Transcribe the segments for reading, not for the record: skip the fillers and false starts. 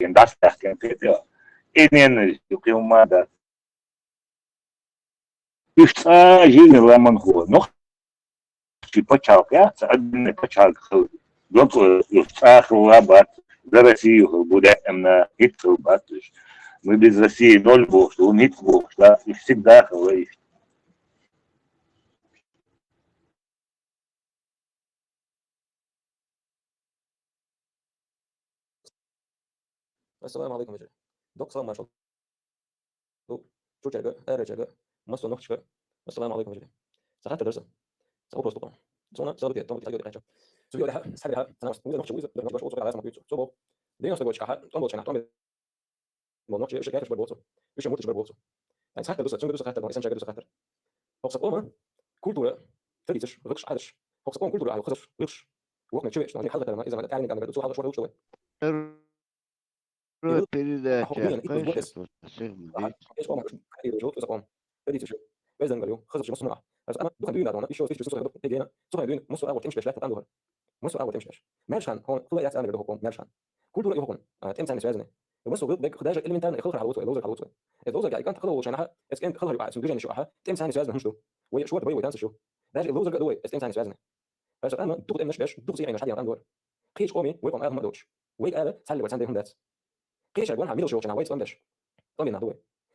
дастахтен петя. Инен юкиумада. Ишта жизнь ламанхо. Но почалка, я один почалка. Доктор Юстахлабат. За Россию будет на Гитлбат. Мы без России ноль бог, что он бог, да, и всегда говорит. السلام عليكم يا جماعة. دوك سلام ماشو. دو شو تشجع؟ تشجع. مستو نخ تشجع. السلام عليكم يا جماعة. ساعات درس. سأقول بس طبعا. زونا سألت توم تلاقي حاجة. سوي ولا حاجة سحب لها. أنا مستوي نخ شوي. نخ بس على اسمه بيتو. سو دينا سوي وش كحة. توم بوشنا توم. ما نخ شيء كافش بربوتو. مش موت بربوتو. يعني ساعات درس. سوي درس خاطر. إنسان شجع درس خاطر. هو سأقول كولتورة. تريتش. ركش عادش. هو سأقول كولتورة على خسر. ركش. وقت شوي. يعني حاجة لما إذا ما تعلم عن بدو حاجة شوي شوي. Передача Пишет, пишет, всех бит. Vezem velho, خزر مش منع. بس انا دوك دوين انا ايش فيش سوسه دوك تجينا سوسه دوين مش اول تمشي بلاش تاندو مش اول تمشي مالشان هون خذ يا تعمل دوك مالشان كل دول يهون تمسان سوازني بس هو بيك خداج اليمنتان يخلق على وتو لوزر على وتو لوزر قاعد كانت خلو عشانها اس كان خلو يبقى سندوجين شو اها تمسان سوازني هنشتو وي شو بي وتانس شو داج لوزر دوي اس تمسان سوازني بس انا دوك مش باش دوك زي مش حد يعمل قيش قومي ويقوم اهم دوتش وي قال سالي وساندي هم دات قيش اقول عميل شو عشان وايت وندش طمي نادوي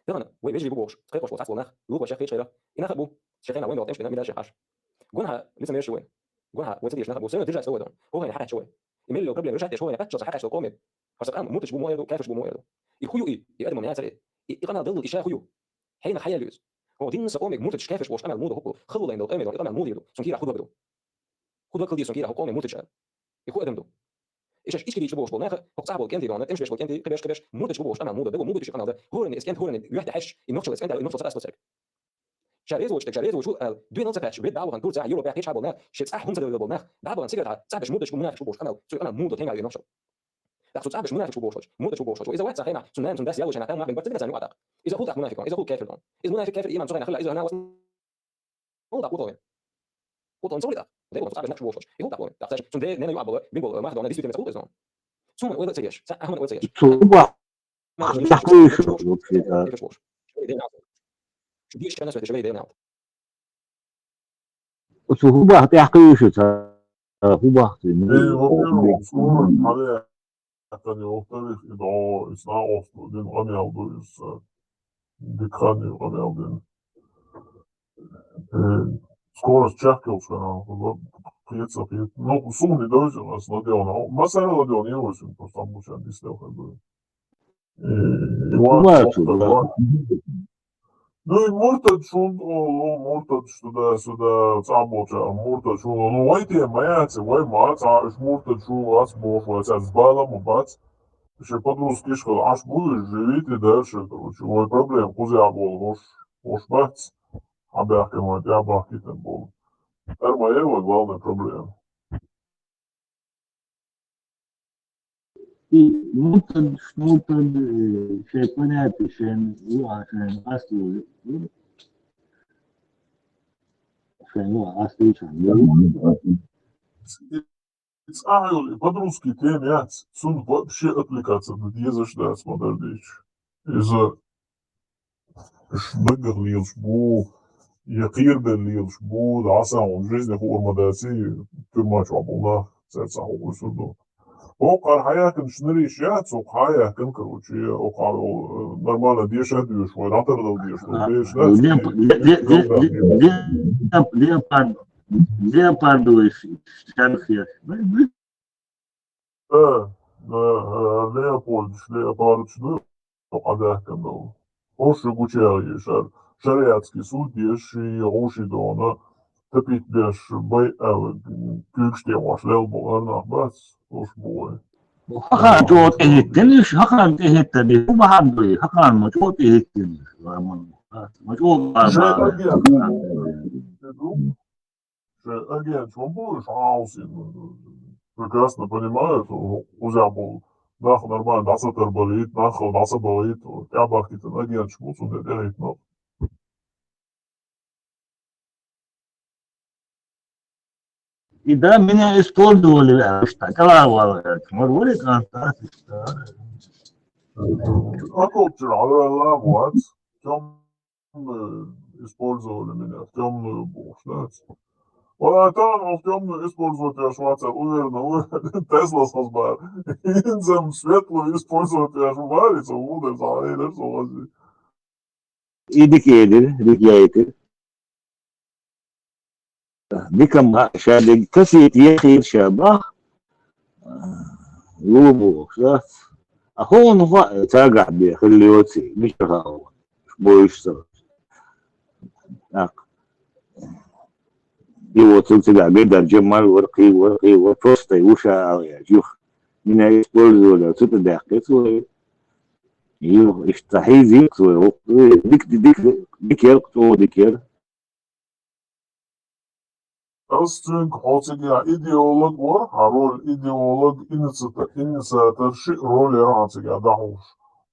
دغنا وي بيجي بوش تخيش وصاص وناخ لوك وشيخ قيش خيره إنا خبو شيخنا وين وقتش بنعمل شيء حاش قولها لسه ماشي وين قولها وتديش نخبو سنه ترجع سوى ده هو هنا حاجه شويه ايميل لو قبل رجعت شويه كاتش صح حاجه قومي بس الان موتش بو مويه كافش بو مويه يخيو ايه يقدم من هذا يقنا ضد اشاء خيو حين حيا ليوز هو دين نص قومي موتش كافش واش امل موده هو خلو لين دو امل يقنا موده سنكيرا خذ بدو خذ كل دي سنكيرا هو قومي موتش يخو ادم دو ايش كيدي بوش بوناخ هو صعب كنتي دون امش بوش كنتي كبش موتش بوش امل موده دو موده ايش قنا ده هو ان اسكنت هو ان يحد حش النقطه اسكنت النقطه اساس شاريز وشو دوين نص باتش بيت دعوه كل ساعه يورو باك ايش عبولنا شيت صح هم زلوا بالنا دعوه سيجرت صاحب مودش منافق بوش انا مود تاني على نفسه لا صاحب منافق بوش مودش بوش واذا واحد صحيح سنان سنداس يلا شنا ما بين بس تنسى نقطه اذا هو منافق اذا هو كافر اذا منافق كافر ايمان صغير خلى اذا انا وضع قطوين قطوين صغيره ده صاحب نفس بوش يهو تقول تحتاج سنداس نانا يعبوا بينبول ما حد انا دي سيتي مسؤول اذا ثم ولا تسيش صح هم ولا تسيش صعوبة تحقيق دي ايش انا سويت شويه ده صعوبة تحقيق صعوبة Во-первых, скорость моря это не, во-вторых, и из наосту, den Ronaldo из дыхания Ronaldo. Скорость чакился, приется, ну, сумма не дойдет, нас надел, масса надел не очень, просто там лучше объяснил, как бы. Ну и муртад шун, муртад сюда цабоча, муртад шун, ну вайте маяцы, вай мац, а ш муртад шу ас бош, вай с балом бац. Еще по-русски школа, аж будешь живите дальше, короче, вай проблем, кузя был, вош бац, а бяхи мой, я бахи там был. Это моя главная проблема. ممكن شيء понятно, عشان هو عشان أصله عشان هو أصله Ицахиоли, по-русски темять, сун вообще отвлекаться, не за что смотреть. Из-за шбыгах лилш бу, якирбен лилш бу, да сам в жизни хурмадати, тюрьма чабула, сердца хугусуду. Окар хаякен шныриш яц, окаякен, короче, окар нормально дешет дюш, ой, натырдал деш, Леопардовый шарфет. Леопольд, ну, окаякен, ну. Оши гучали, шариатский суд, деши, оши дона, топить беш, бай, кюкштем, ваш лелбол, арнах, бац, ош бой. Hakan tuot ehittänyt, hakan kehittänyt, kuva handui, hakan mä tuot ehittänyt. Mä tuot Агент, он будешь хаосе, прекрасно понимает, уже был, нахуй нормально, дасатер болит, нахуй даса болит, я бахтит, агент, шмуц, он делает, но. И да, меня использовали, что клавал, морвали контакты. Акопчер, а вот, темную использовали меня, в темную бог, знаете. Вот там в темную использовать я шваца, уверенно, Тесла созбар. Инзем светлую использовать я шварится, удер, заэйдер, солози. Indicators. بكم شاد كسيت يخير شابه يوبو خلاص أخون ضاع تاقع بخلي يوتي مش هاو بويش صار يوتي تاقع بيدر جمال ورقي وفرصتي وشا يا جوخ من يسبولز ولا تتدع كسوي يو اشتحي زيك سوي ديك يرقصو ديك Östünk hotiga ideolog var, rol ideolog инициаторши роли ранцига дахуш.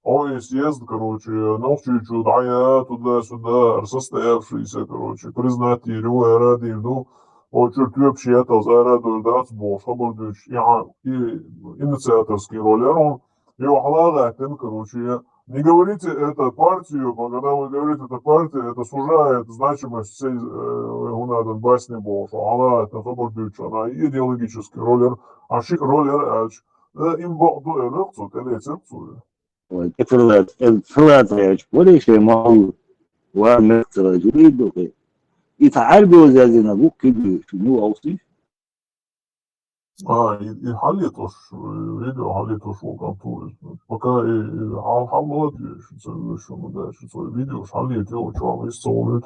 Он есть съезд, короче, навчичу дая туда-сюда, состоявшийся, короче, признать его ради, ну, чуть вообще это зараду дац бош, обордуч, я и инициаторский роли рон, его халага, короче, не говорите это партию, когда вы говорите это партия, это сужает значимость всей гунаден басни бош, ала это обордуч, она идеологический роллер, а шик роллер ач, им богду эрекцу, или церцу. فرات ولا شيء ما هو ومثل جديد يتعربوا زي ما بقول كده شنو أوصي И халитош, видео халитош волкантурис. Пока и халмалат еще мы дальше свое видео, халит его, чувак, из целого.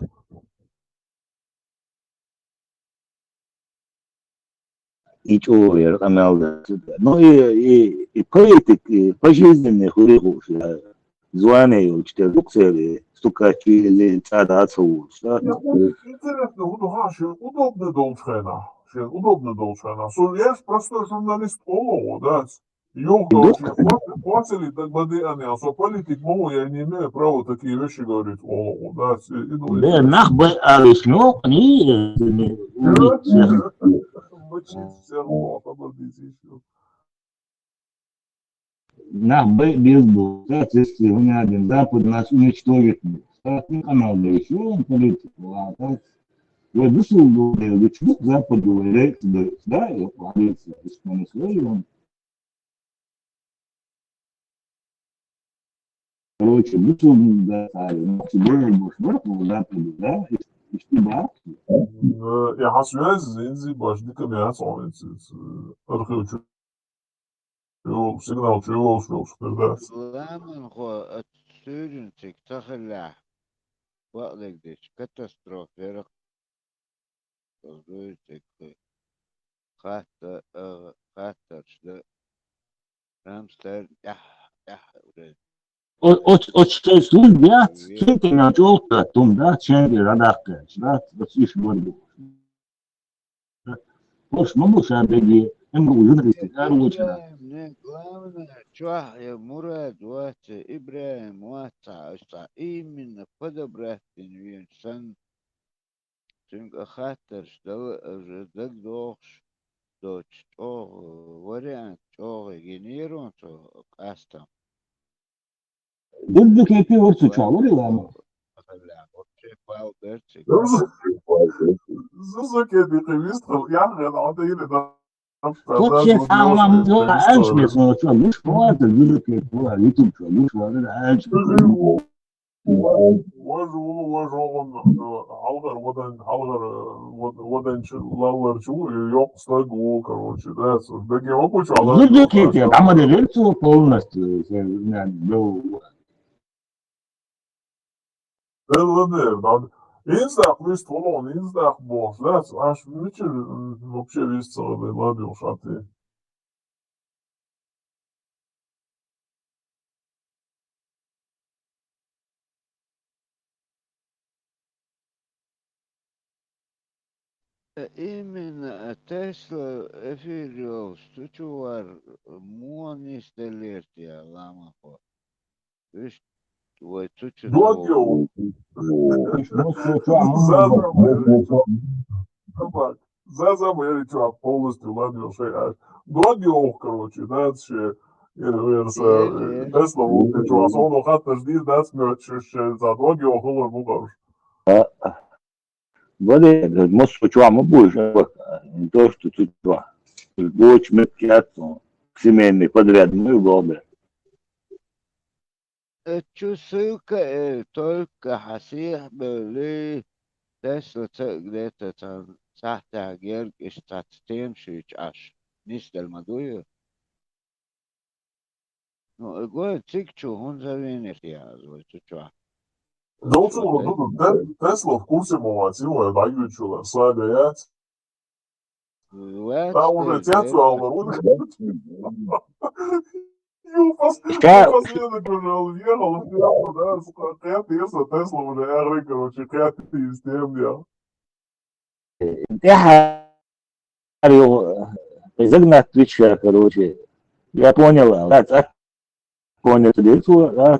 يجوا أمال но и политик пожизненный хурихуш званые учителя стукачи или цадацу Интересно, удобно долчена. Удобно долчена. Я простой журналист Олово, да. Ёх, короче, платили так бады они, а со политик могу, я не имею права такие вещи говорить Олово, да. ده نخبة أرسنو ني Мочить все равно, обордись еще. нахбы без был соответственно один запад нас уничтожит канал да еще он политику а так я вышел до чего западу да и полиция исполнитель короче вышел да тебе больше западу да Ja, hast du ja gesehen, sie beispielsweise mehr als сигнал чего ушел, что да. Ламан хо отсюрин тик тахля. Валик дич катастрофа. Тик хата что Рамстер очень судья сколько на желтое том да ченги радакта да слышишь говорю Пош могу шабеги могу журналисты короче не главное чё я Мурат вот Ибраим вот что именно подобрать инвенсан тинга хатер что уже догдош дочь вариант генерируем кастом ضد كيفي ورثوا شعور ولا Зузуки деталистов, я надоели да. Вот сейчас она была раньше, что муж хватит, ضد كيفي была YouTube, что муж хватит раньше. ضد كيفي عمل ريلسو полностью, был Инстах лист фолон, инстах бос, да, аж ничего вообще весь целый ладил шаты. Именно Тесла эфириал стучувар монистелертия ламахо. Виш твой тучу. Догил. За я чувак полностью ладил шея. Догил, короче, да, ще Tesla mumkin čuvās, ono katrs diezgan za dogio holo mugaš. Vale, mosso чува мы будешь, то, что тут два. Дочь меткиату, семейный подряд, мы голубы. تشو سلكة только حسيح بلي تسلا تقدر تحت عجير اشتاتين شيش عش نيس المدوية no اقول تيكشو هون زوين ارتياز ويتشو Daudz cilvēku Tesla kursimo cilvēku ajūču, slēdējāt. Tā уже тецуала руда. Юпас viena, kurš iehala pjāpu, да, кēties, Tesla уже ārī, короче, кēties tiem, jā. Я загнать отвечаю, короче. Я понял, да, понял, да,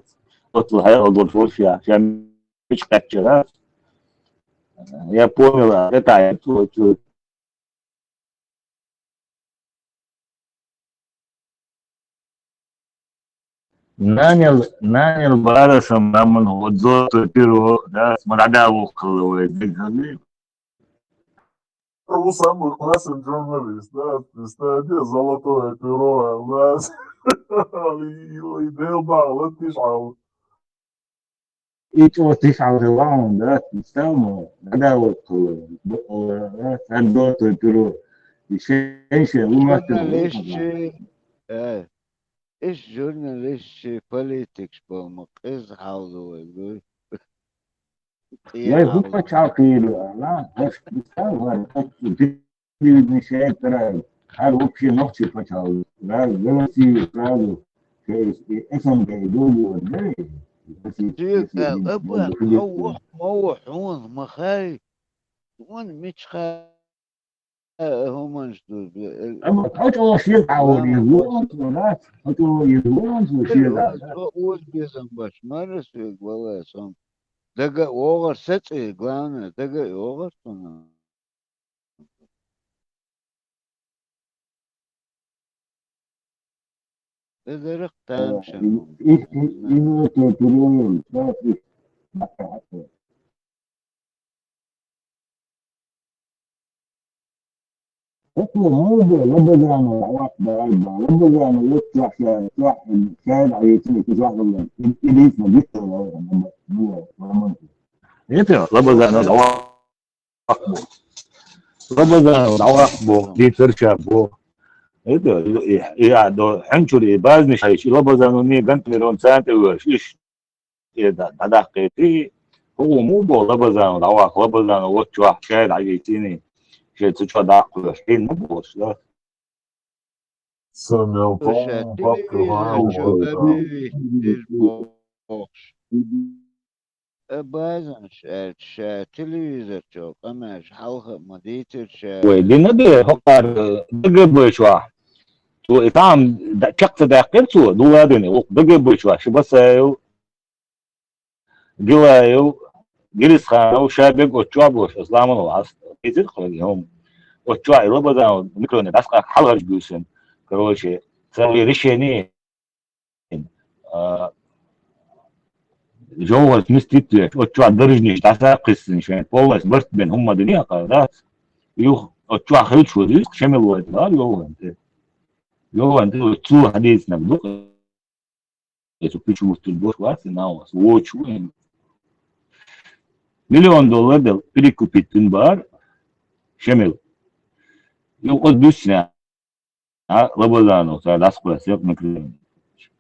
вот الدور فوشيا عشان مش كاتشرات. Я понял, это нанял барасом нам вот золото перо, да, смарада вухло, Тому самый классный журналист, да, стадия золотое перо, у нас, и делба, летишь, и то 9 راوند да, стало, да, вот, золотое перо. Еще ايش جورناليست بوليتكس بومك ايش حاولوا يقول Я их почал киру, она, ты не шеет, а вообще ногти почал, да, голоси сразу, СМГ, дулю, да, ابغى روح هون مخاي هون مش خا هم جدود أما تحطوا شيء عاوني يزورون ولا تحطوا يزورون وشيء قول بيزن باش ما رسيك والله صم دقة اوغر ستي главное دقة اوغر تنا إذا رقتان شنو إنه تطلعون صافي اطلب موضوع لبجانا واحدة لبجانا يطلع شاهد عيتني في واحد الله إليس ما جيت это лабазана лабазана دي ترشا بو это я до ханчури базни шайш лабазана не гантмирон санте وش ده دقيقتي هو مو بو لبزان لبزان وتشوا شاهد عيتني شيء تشوا داق حين مو بوش لا Samuel Tom, papka بعضن تلفزيون شو قماش حلقة مديتر ودي ندي هقار دقب شوا تو إتام شخص داقل شو دوادني دقب شوا شو بس جوايو جلس خانو شابك وتشابوش إسلام الوعص كتير خليهم وتشوا ربنا ميكرون داسك حلقة جوسن كروشي سوي ريشيني جوه مستيت وتشوا درجني تاسا قسن شوين بولس برت بين هم دنيا قادات يو وتشوا خيط شو دي شمل وقت لا يو انت تو حديث نبدو يسو بيشو مستلبوش واسي ناوس ووچوين $1,000,000 da prikupit бар شمل يقعد بيسنا لبضانو صار أسقط سيق مكرم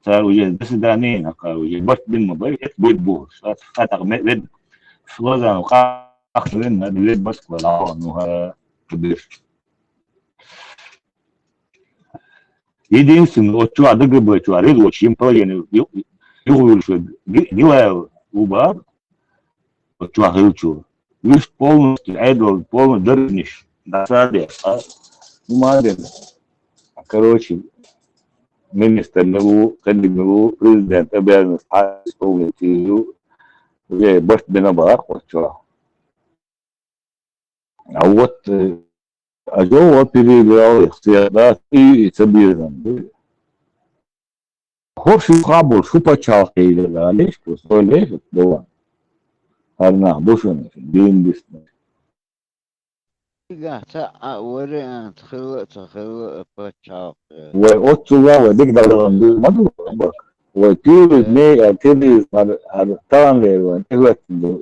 صار وجه بس دانين قال وجه برت بالموبايل بيت بوش فاتق مد فلازم قاخ لنا بيت بس ولا إنه كبير единственное вот что ДГБ что ред очень половину يقول شو دلا وبار вот что говорю лишь полностью айдол полностью дерниш на саде маден короче министр нового кандидата президент обязан исполнить ее уже башт бенабар вот что а вот а Джо переиграл их всегда и собирал Hoş kabul şu paçal şeyler aleş bu söyle bu. Harna bu şunu din bisne. قاعد وري أنت خلق بتشاف Ve otçuğa ve dik dalan madu bak. Ve tür ne tür har tan le evet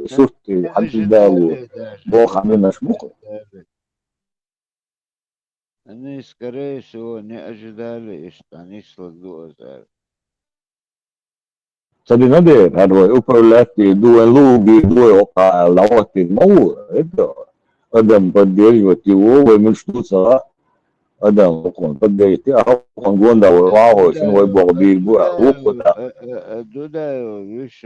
surt hatta bu bu hamle meşmuk. أنا скорее всего не ожидали, что они слагут. Tabii ne de hadi uparlati dua lugi dua oka lawati mau itu. Adam padir yoti wo ve müştu sa adam kon padir ti kon gonda wa sin ve bogdi bu u Туда, видишь,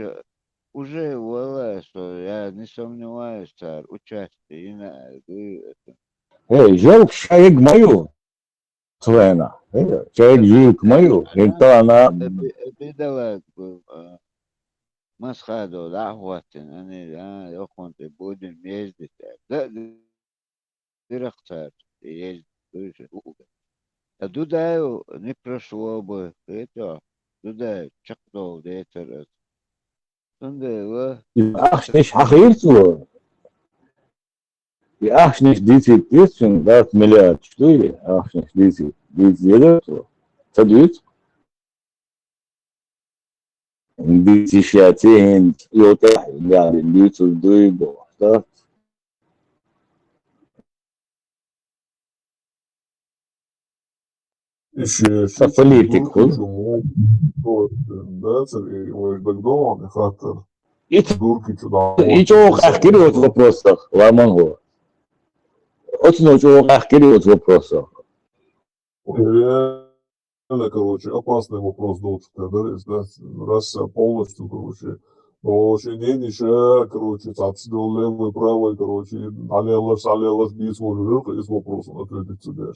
уже вылез, что я не сомневаюсь, царь, участие, и Hey, jogo chega maio. Слена. Чай жик maio. Então na بدلك مسخادو دعوتن أنا يكون تبودن يجد لا ديرختار يجد Дудаю не прошло бы это, Дудаю чакнул ветер. Сонда ach nicht хахирцу. И ach nicht diese Pützen, das Milliard Stühle. Ach nicht diese jeder so. Verdient. Diese Schätzchen, Jota, ja, den Lützel drüber. Das политик, Дуркичу да, Сергей, ой, Богдан, хатер, и Дуркичу, да, чего хахкири вот в вопросах, Ламангу. Очень хахкири вот в вопросах. Реально, короче, опасный вопрос должен тогда, да, раз полностью, короче, короче, не ничего, короче, отсюда левый, правый, короче, алелаш, бис, может, из вопросов ответить себе.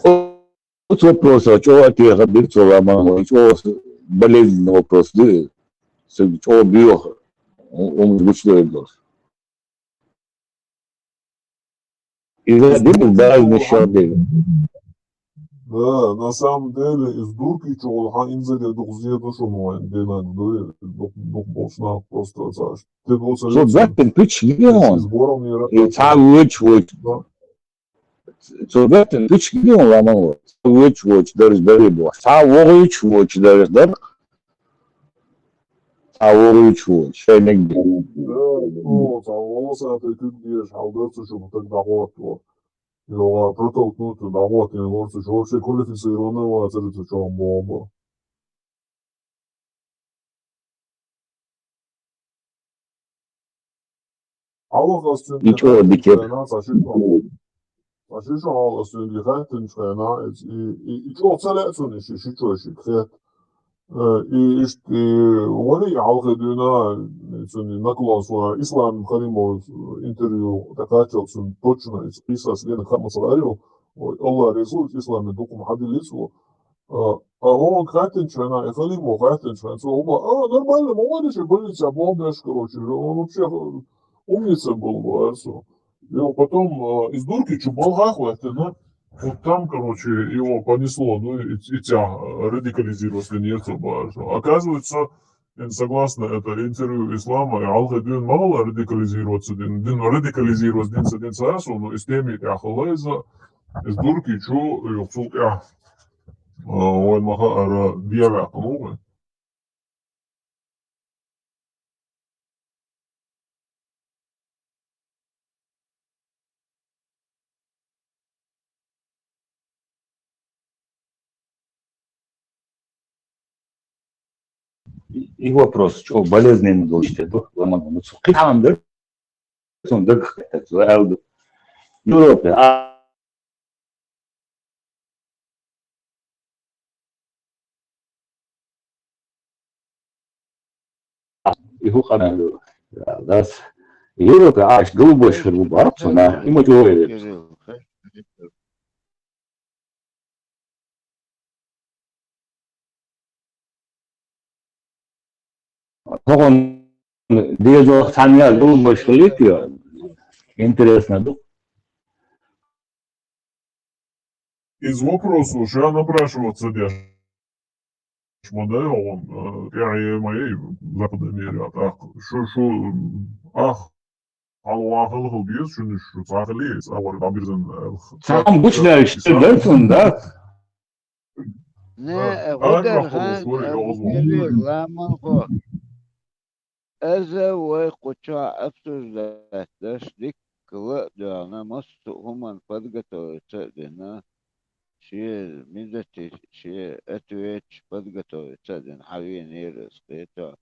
Вот вопрос, чего ты ходишь, Ламангу, чего болезненный вопрос, да? Чего биоха, он звучит должен. И за один даже не шадил. Да, на самом деле, из Дуркича, он инзали духзия душу мой, дена, дух болшна, просто, знаешь, ты был So that the pitch million. сбором It's how which so that the pitch million Lamangу. Which there is very boss. How which there is there. How which shining. Да, ну, волосы ты где халдерцы, чтобы так доход. Его протолкнуть доход, и может, что вообще квалифицированного оценить, что он бомба. Аллах Ничего, дикер. Aşırı ağlasın diye tınçkana и что целятся еще что еще и вони алгедуна наклонство ислам халимов интервью такачился точно список лен хамасаларио Allah Resul İslam'ı dokum hadilisu он хатинчана и халимов хатинчана оба нормально молодец больница бомбеш короче он вообще умница был все. Его потом из дурки чубалгаху, ну, вот там, короче, его понесло, ну, и тя радикализировался нерцу башу. Оказывается, согласно это интервью ислама, алгадин мало радикализироваться, дин радикализироваться, дин сасу, но из теми ахалайза, из дурки чу, юхсул ой, маха, ара, диавя, по-моему. И вопрос, что болезненный должен быть, Ламангу. Ну, там, да? Он да, это, Европе, его ханаю. Да, Европе, аж голубой шербу, арабсона, и мотивирует. Он держал саня голубой шербу, интересно, да? Из вопроса уже напрашиваться, model on yani западном мире. Так, şu Allah'ın hılgıyız şunu şu sahiliyiz. Ama birden Tam bu işte dersin da. Ne أنا غدر أخلص هان شوي أبو أوزمو كبير لا منخو أزا ويقوشا أبسوز داش ديك كلا دانا مستو همان فدقتو يتسدنا شيء ميزتي شيء أتويتش فدقتو يتسدن حوين يرس قيتا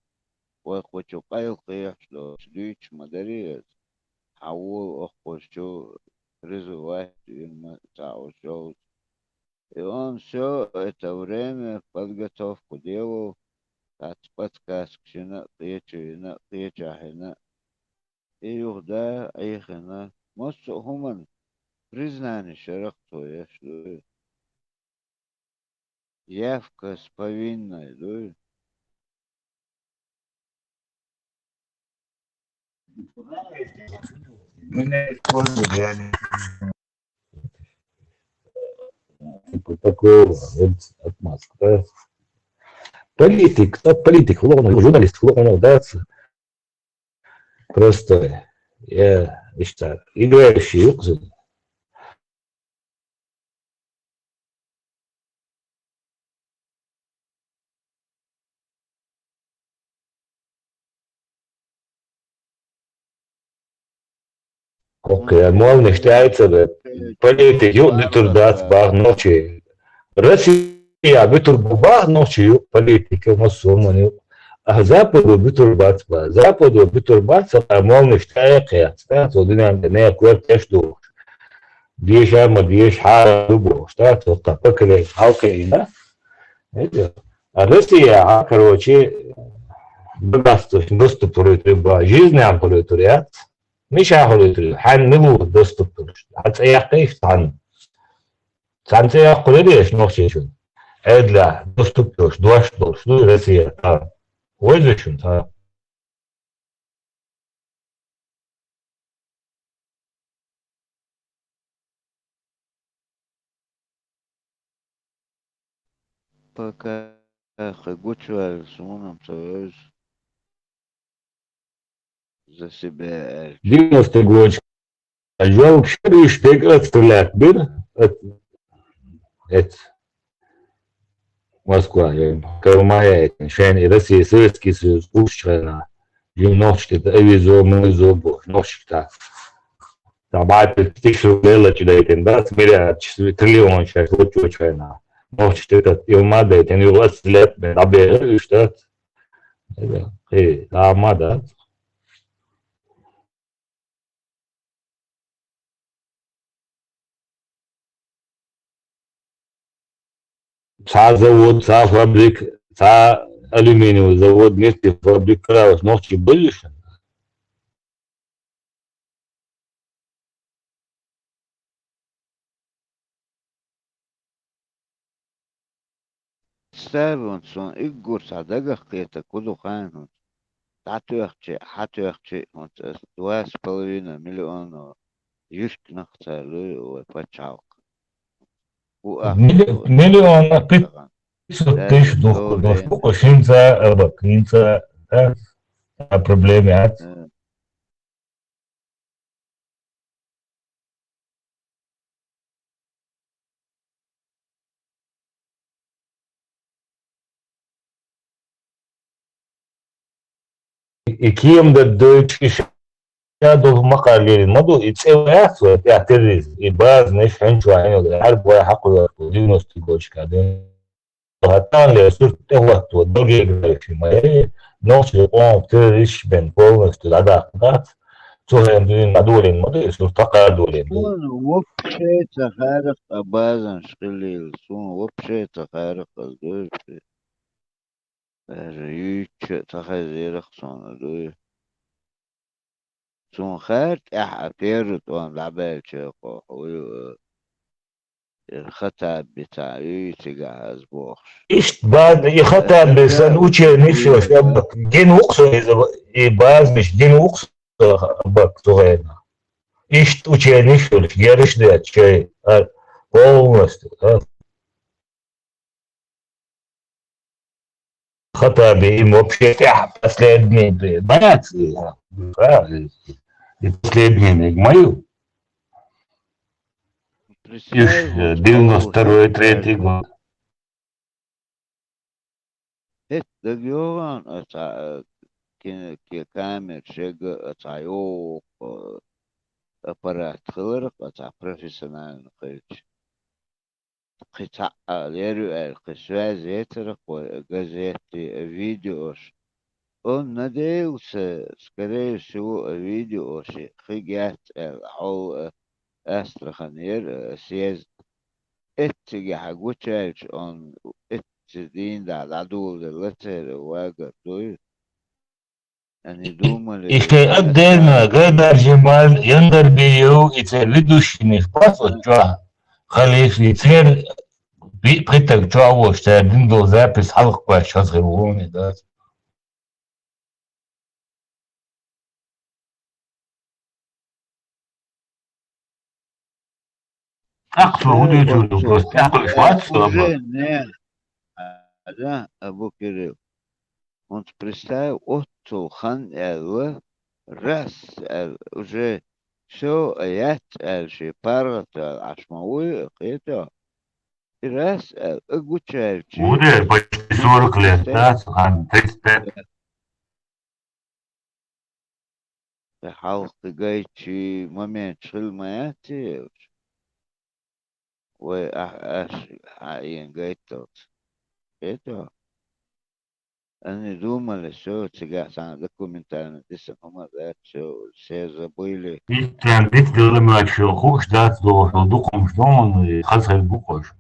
ويقوشو قيل قيح لو شديش مدريز حول أخوشو رزو واحد يما تعوشو И он все это время подготовку делал, от подсказки, на и юрда, ихна. Most human признание шерохтуя, что явка с повинной, да? Типа такого вот отмазка. Да? Политик, ловно, журналист, ловно, да, просто я считаю, играющий юкзы. Окей, можно считается, да, политик, юдитурдат, баг ночи. Россия, битурбах ночи, политика, массовно, а Западу битурбатства. Западу битурбатства, а можно считается, вот не квартеш дух. Диш ама диш хара дубо, штат, вот так, поколей, окей, да? А Россия, короче, богатство, доступ к жизни, ампулятуриат. مش هاخد حنمو دوست بتوش حتى يقيف تان يقول ليش نوشيشون ادلا دوست بتوش دوش دوش دو رسيه تا ويزشون تا Пока хагучва сумоном союз за себя. 90 год я вообще лишь теграт стрелять был это Москва Колымая шен Россия Советский Союз ушчена ночь это авизо музо бо ночь так بعد تكشف ليلة كده يتنداس مليار تريليون شيء وتشوف شينا نوش تكت يوم ما ده يعني وصلت من عبير اشتات ايه لا ما ده ساعة زود ساعة فابريك ساعة ألومنيوم زود نفط فابريك كده نوش يبلش Stevenson igur sadagахкета кудухайну. Хатуахчи, вот 2,5 миллиона юшкиных целую пачалка. مليون 500 тысяч долларов. Сколько шинца проблемы. И кем да дочь شادو مقالين مدو يتسويات ويعترز يباز نش هنشو عينو عارف ولا حقه دينوس تقولش كادين وهتان لي صرت وقت ودوجي في ما نوش يقوم تريش بين بولنس تلعب قات توهم دين مدولين مدو صرت تقادولين سون وبشي تخارق أبازن شقليل سون وبشي تخارق الدوش يوتش تخزيرق سون دوش سون خارج أحقيرت وان لعبال شيقو الخطأ بتاعي تجهز بوخش إيش بعد يخطأ بسن وشي نفسه شبك دين وقصه إذا يباز مش دين وقصه بك تغينا إيش وشي نفسه يرش ده شيء полностью Хатаби им вообще последний боец. И последний мою. Ишь, Представь, вот Аллу 92-й, 3-й год. это Георган, это камер, шега, это айок, аппарат хлорок, это профессиональный хэтч. قطع ليرو القشوة زيتر газеты, видеош. Он надеялся, скорее всего, видеоши хигят الحول أسترخانير سياز اتجاه حقوتش on اتدين دا العدو للتر واقع دوي يعني دوما Если отдельно Гайдар Джемаль Яндер Биев и ведущими в паспорт, халиф и цель приток того, что один был запись халк сейчас революционный, да. Так что представь, удивительно отцу просто. хан Так что уже не да, Абу Кирилл. Он представил отцу хан раз уже все аят шипарат ашмауи это раз огучаючи будет почти 40 лет, да, Сухан, 35. حلقة جايتشي момент شغل مياتي وأش حقيقة جايتوت إيتو أنا دوما لسو تجاه سنة دكومنتانا ديسا هما ذات شو سيزا بويلي И прям ведь делаем младший хуш, да, что духом, что он и хазар букваш.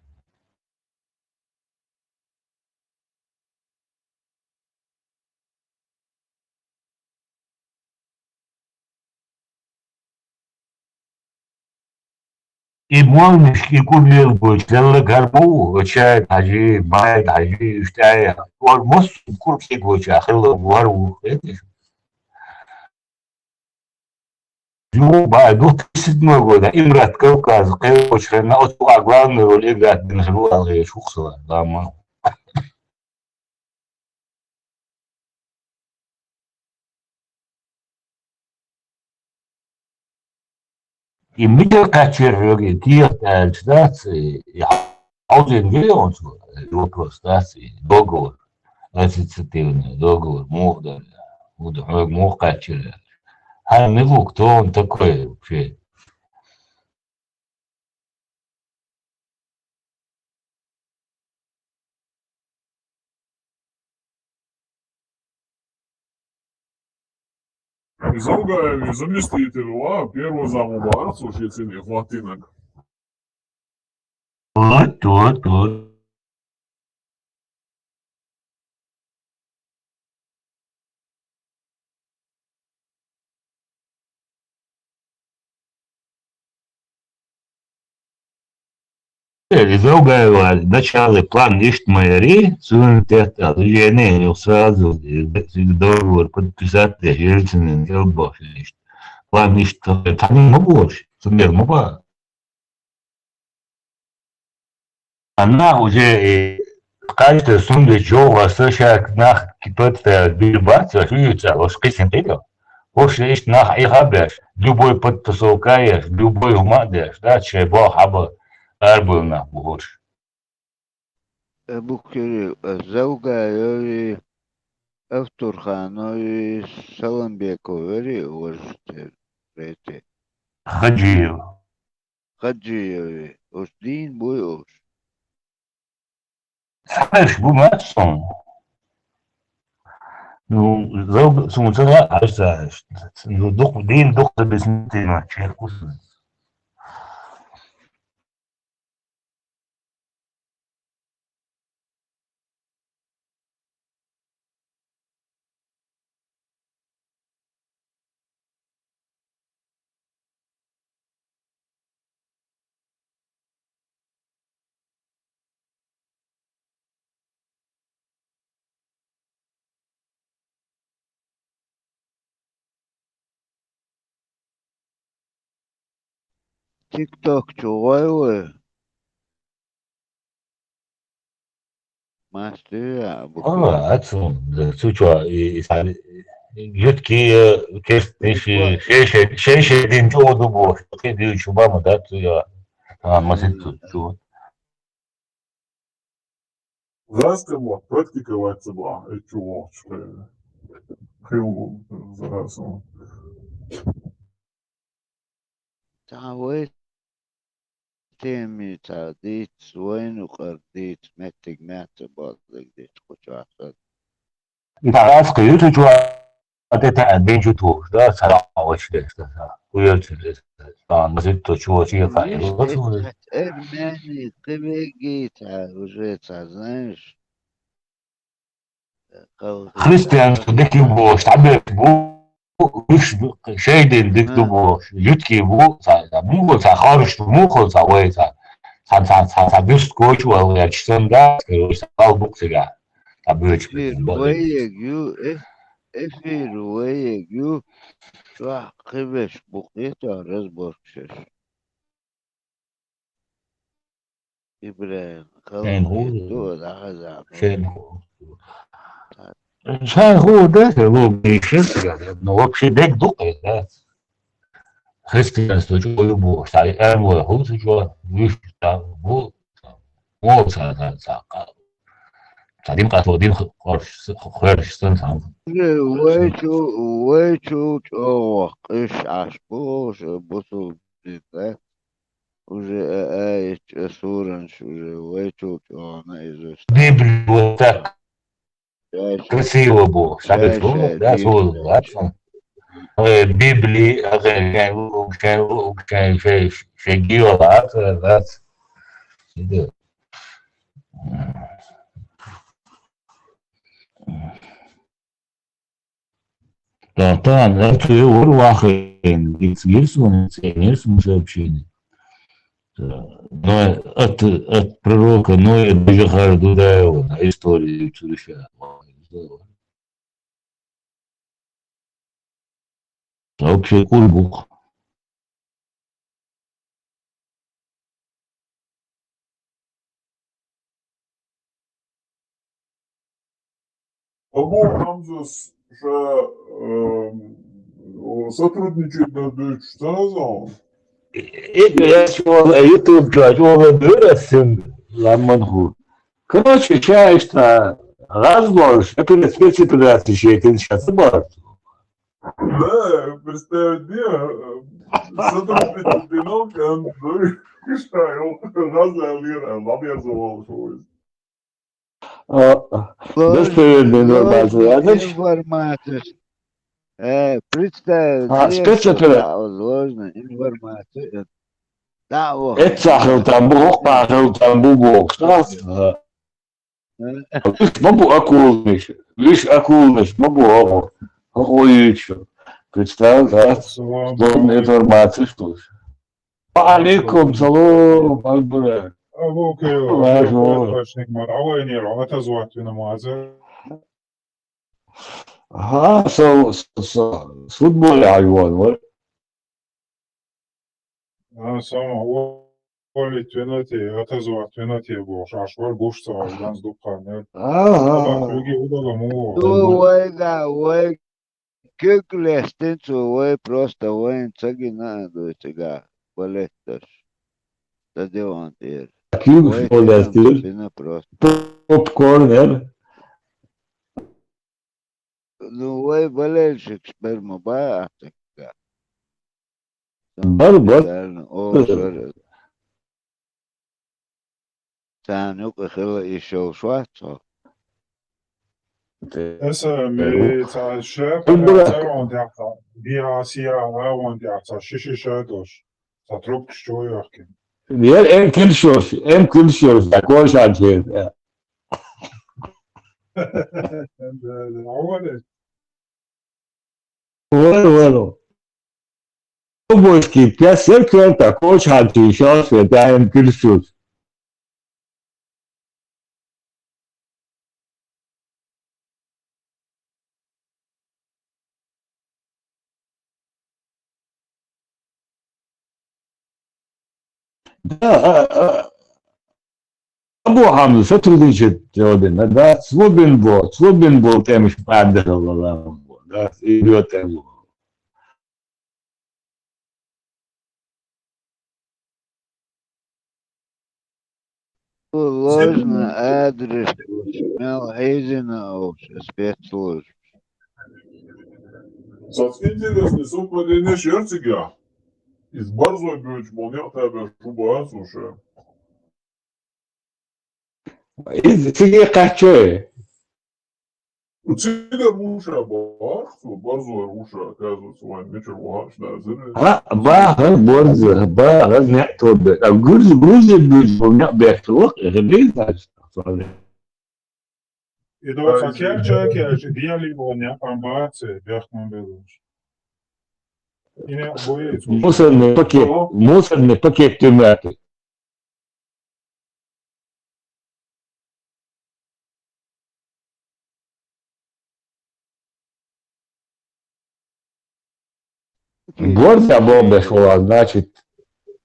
И мой и кубил бы, целый гарбу, чай, таджи, бай, таджи, штая. Вот мост курсы гоча, ахилла, вару, это ну, бай, 2007 года, Имрат Кавказ, Кайочка, на отпуга главную роль играет Бенхилуал и Шухсала, лама. И мы качер, тир, ситуации, аудиен миллион, вопрос, договор, ассоциативный договор, мух, мух качер. А не кто он такой вообще? Изаугаеми заместителю, первого заму Барца, учитель Латинок. Вот. Изаугаева, начало план лишь майори, суверенитета, движение сразу, договор подписать, Ельцин, Елбов, план лишь, там не больше, сумер, моба. Она уже каждый сумме Джова слышит nach кипит бильбат, слышится, воскресен видео. После есть nach и хабеш, любой подтасовкаешь, любой умадешь, да, чего хаба, арбу на больше. أبو كريم الزوجة يوري أفتر خانوي سلام بيكو يوري وجدت ريتي Хаджиев. خجي يوري وش دين بوي وش Знаешь, бумажсон. Ну, сумуцера, ну, дин, доктор без нитина, черкус. تيك توك شو غايوي Master اه بكرة عدسون سوچوا يتكي كيستيشي شيشي دين جو دبو كيدي شوبا مدات يا ما سنتو شو Заскомо, практиковать была, и чего, хилу, заразно. تعودت تيمي تعديت وين وقرديت متك مات بعضك ديت كنت عصد تعرف كيوتو جو أتيتا بين جو تو ده سلام وش ده ويرت ما سنتو شو شيء فايل مش وصول أرماني قبيجيت وجيت عزنش قوتي خريستيان تعرفت ديكي بوش تعبت بو وش شيء ديك بوش يتكي بو مو خارج مو وي بيست كوتش ولا يشتم ده يشتغل بوكسيا تبيش في بالي رواية جو في رواية جو شو قبش بقيتها رزبوركشش إبراهيم شين خلق هو يدو العزا شين هو شين هو ده هو بيشتغل يعني انه هو بشي ديك دقي ده خريستيان سوچو يبو ساي ام هو سوچو ويش بو مو بعدين قاعدين خارج سنة ويشو ويشو أوه إيش عشبوش بوسو بيبات وجي آيش سورنش وجي ويشو أنا إزوش بيبل وتاك شاشة كرسي وبو شابت هو شاشة ده دير سول شاشة بيبلي كان في جيوبات ذات طبعا это его واخين гильсун сообщение. Но от пророка Ноя до Жихара Дудаева на истории Чудища. Вообще кульбук. Обо Хамзас же сотрудничает над Дойчтазом. Это я чего YouTube чего вырастим ламанху. Короче, чаешь-то разговор, это спецоперация еще сейчас бар. Да, представь, сотрудничает Динокан, Дойчтайл, Разалира, обязывал свой. Достоверная информация. А ложная значит, информация. Представь, спецоперация. ложная информация. Да, ох, Это сахар там бог, пахал там бубок. Мабу акулныш, лишь акулныш, мабу ого. Ой, что. Представь, да? Ассаламу Сложная алейкум. информация, что ж. Алейкум салам, Акбара. أبوك أبوك Важно. واشنك مر عويني رو أتزوجت من مازر Ага, с футбола айван, вот. سامع ولي تونتي أتزوجت تونتي بوش عشوار بوش صار دانس دكان أبا Ага. خلقي وضع مو ну, ой, да, ой, как лестницу, ой, просто, ой, цаги надо, у тебя, болеть-то, стадион, тир. Ким Ой, ты, фолиастир, бина просто. попкорнер. Ну, ой, болельщик, сперма, баатыка. Барбар. О, сори, تانوك خلا يشو شواتو. أسا مي تاع الشاب Барбар. أتر عندي عطا بيها سيارة عندي عطا شيشي شادوش تترك شوي يحكي Diğer en kıl şoş, takol şarkı. عوالي Bueno. Обойский, 5 такой шаркı, şoş ve en kıl şoş. أبو حمزة ستردين شد جودنا ده سلوبين بول تمش بعد الله ده إيديوت أبو Ложно адрес, смел Хейзена, спецслужб. Sad interesanti su pojedinačni Ercegā. Iz Barzoļbjuļš man jātēbē šubā esošajā. تيجي قحشوي Un cik ir mūšā bārsts, un Barzoļ mūšā, kāzos, vai viņš ir vārš, nezinu. ها باه برز باه نعتوب جوز بيج بيحتوق غليظ I to fakirčak je dijali vonja pambace, bjahman beluš. I ne oboje su. مصر باكيت تماتي برز ابو بشوا значит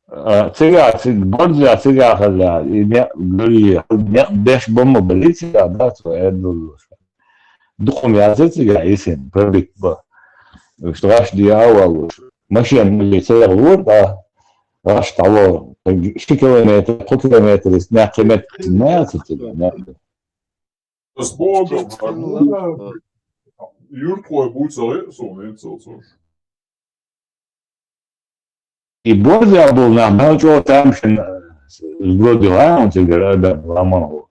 برز цыга хала и говори беш бомба полиция да своеду духом языка есен пробик ба что ваш дьявол машин милиция вот да ваш того 2 километра 3 километра сня километр 15 Tas bogam, jūrkoja būs lietas un iecelcoši. И Борзя был на большого там сгоди лаунти города ломал.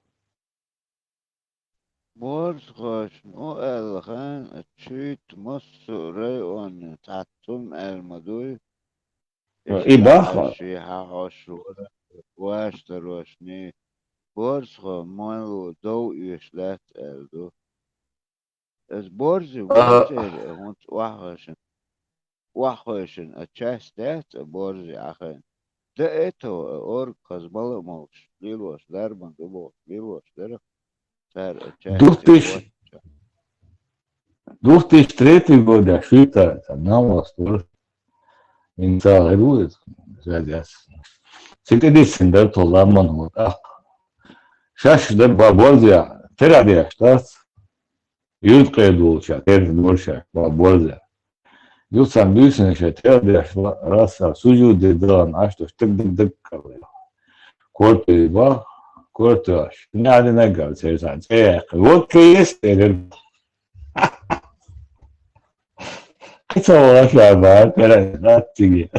Борзгош, ну, Элхан, чуть мостурей он, татум элмадуй. И Баха. И хахашу, ваштарошни. Борзго, мойлу, доу и шлет элду. Es borzi, want wahoshin, a chest that, a borzi, achen. De eto, or kazbalamals, lilos, darban, dubos, lilos, der, a chest. 2003 год Ашита, там восток. Интегрирует связь. Сидит да то ламан вот. Шаш да Борзя, терапия, что? Юрка идулча, терапия, Борзя. Ю сам бюсен ще терапия, раз сужу дедан, а что тык кавы. Корты ба, корташ. Надо нагал, церсан. Вот есть, это вообще ба, перестатки.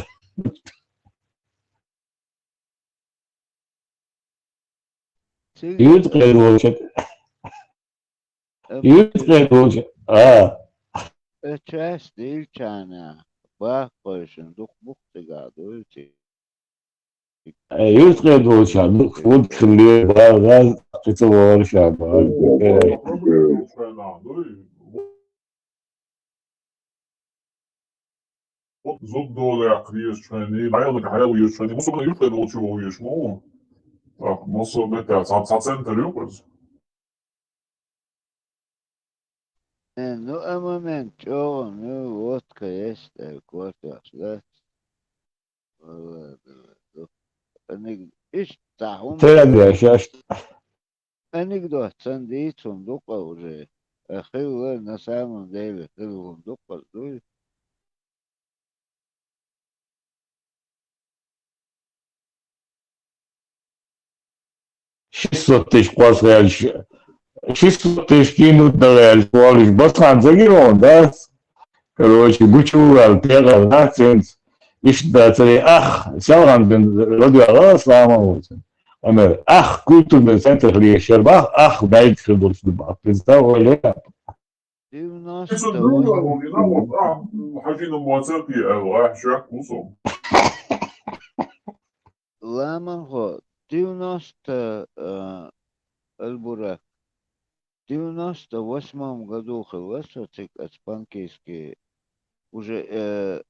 Юрка идулча. Chest, ilchana, bachoshin, duch buchtiga, dulci. Юрка идулча, вот хлеб, раз, это вообще ба. Zot dolja kriešķēni, ailika heliešķēni. Mums jau ir pēdolči volieši, nu. Так, mums jau nekāds center jūpars. Ну, а момент, чего, ну, водка есть, кофе, да? Терапия, сейчас. Анекдот, сандвич, сундука уже. Хилл на самом деле, хилл сундука, ну, 600 тысяч класс реаль. 600 тысяч кинут на реаль. Клалиш. Басхан загирован, да? Короче, бучугал, пегал, да, ценц. Ишта цари, ах, сялган бен радио слама. Амер, ах, культурный центр Шербах, ах, дайте Шербах. Представляю. 90 Isso druga, حاجين مواساقي الغاح شاك وصل. لما هو 90 البراك 98 году хлеса цик испанкийский уже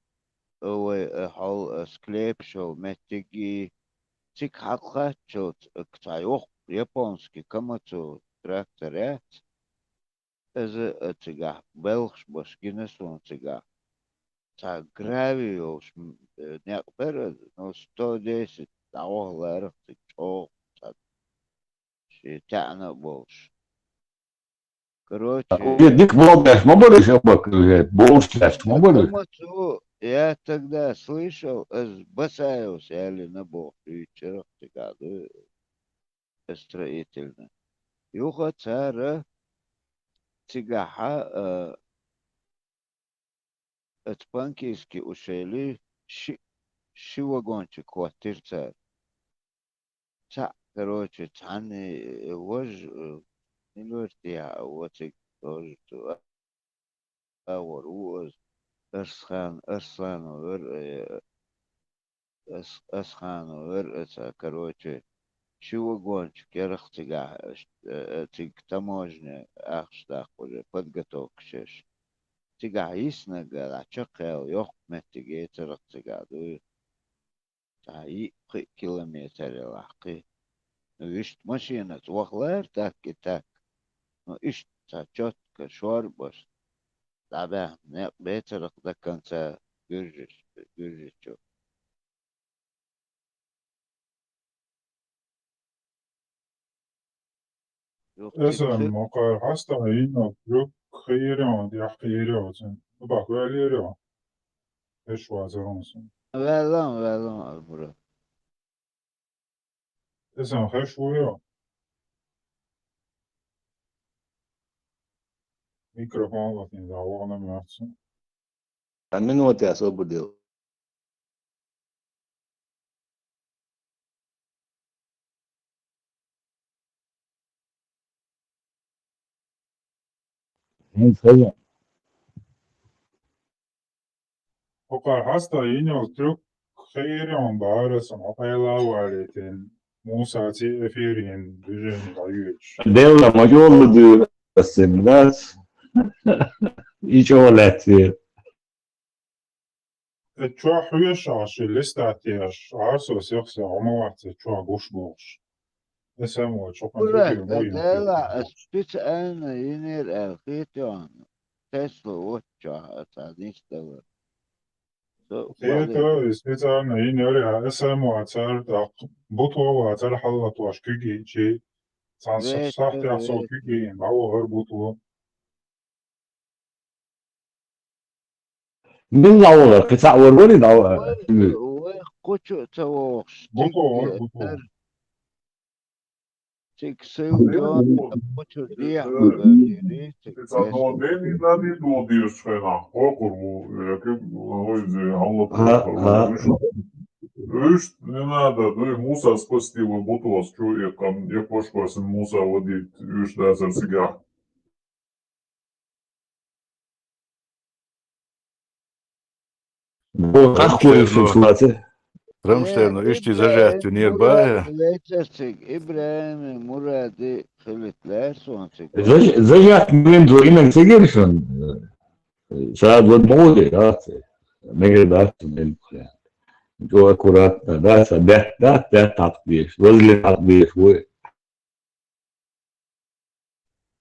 хал склеп шел метеги цик хакхачо ктайох японский камацу тракторят цыга белш башкинесон цыга та гравиош некпер но 110 таоглар цик تاعنا بولش. Uvijek Короче, dik volгаš, mobiliš opak, bolšćaš, mobiliš. я тогда слышал, босаюсь, или на бог, и черт году строительно. Юха цара тигаха от панкийски ушели ши вагончик квартир цар. Короче, цаны вож инвертия вот тоже اور وز أرسلان ور أسخان ور короче شو гонч керах тига тиг таможня ахштах уже подготовкшеш тига исна гала чакел ёх меттиге терах тига ду таи километр лахи ну ишт машина твахлар так и так ну ишт чётко шорбаш طبعا بيتر ده كان جرجش شو اسم موقع هستا اینا رو خیریان یا خیریان بخ ولیریان ايش وازرونسون والله برو اسم خش ويا ميكروفون لكن دعوانا مرسون من وقت أصاب بديو. موقع هستا اینا رو خیریان بارسون موقع لاوالتين موسى تي افيرين بجين غيوش Devla maçoğlu diyor biraz. Hiç öğretiyor. تشوا حويش عشان لسه عتياش عارسو سيخسي عموات تشوا بوش بوش اسمه شوفان برو فيديو موين لا اسبيت انا ينير الخيتون تسلا واتشا اتانيستو تيتا اسبيتا نين يوري اسمه عتار داق بوتوا وعتار حلت واش كيجي جي صح تحصل كيجي باو غير بوتوا Min lavlar, kısa var lavlar. وكوتشو توخش بوتوا غير بوتوا تك سيوتون كوتشو ديح مباديري تك Beni nadi do diyorsun korkur bu o yüzden Ha, anlatıyor. ha. Üst ne nada do Musa спустил бутос человеком я пошпасен Musa водит üst дазер сега. Bu kakuri şu şulatı. Рамштейну ишти зажату нирбая. إبراهيم مرادي خلت لا سونسك Zajat min zoyinen segerişon. Saat var moğdu ya. Ne kadar ben. Jo akurat da sa da takdir. Vazli takdir bu.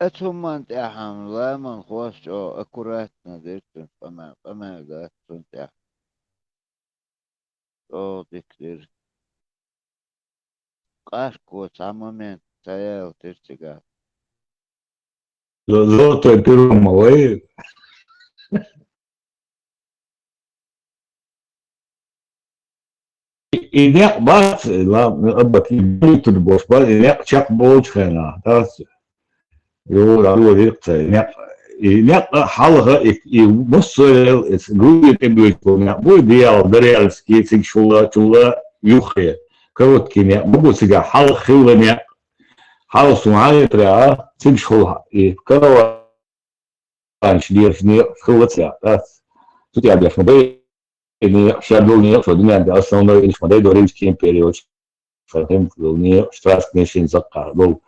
أتهم أنت أحم لا من خوش أو أكورات ندرتن فما قالت أنت أو دكتور قاشكو تماما تيال ترتقى Zor tepkirim var. İnek bak la bakayım bir boş var inek çak bolç fena. Das yo la inek halha musel es grubi tebüt bu diğer derelski sig şula yuxi. Korotkine bu siga hal xilne hal suaya tra sig şula karo şdiyefni xiltya. Das тут я объясню. Не шаблоне, что думаю, основной информация до римский период, что там не страстный шин закар, был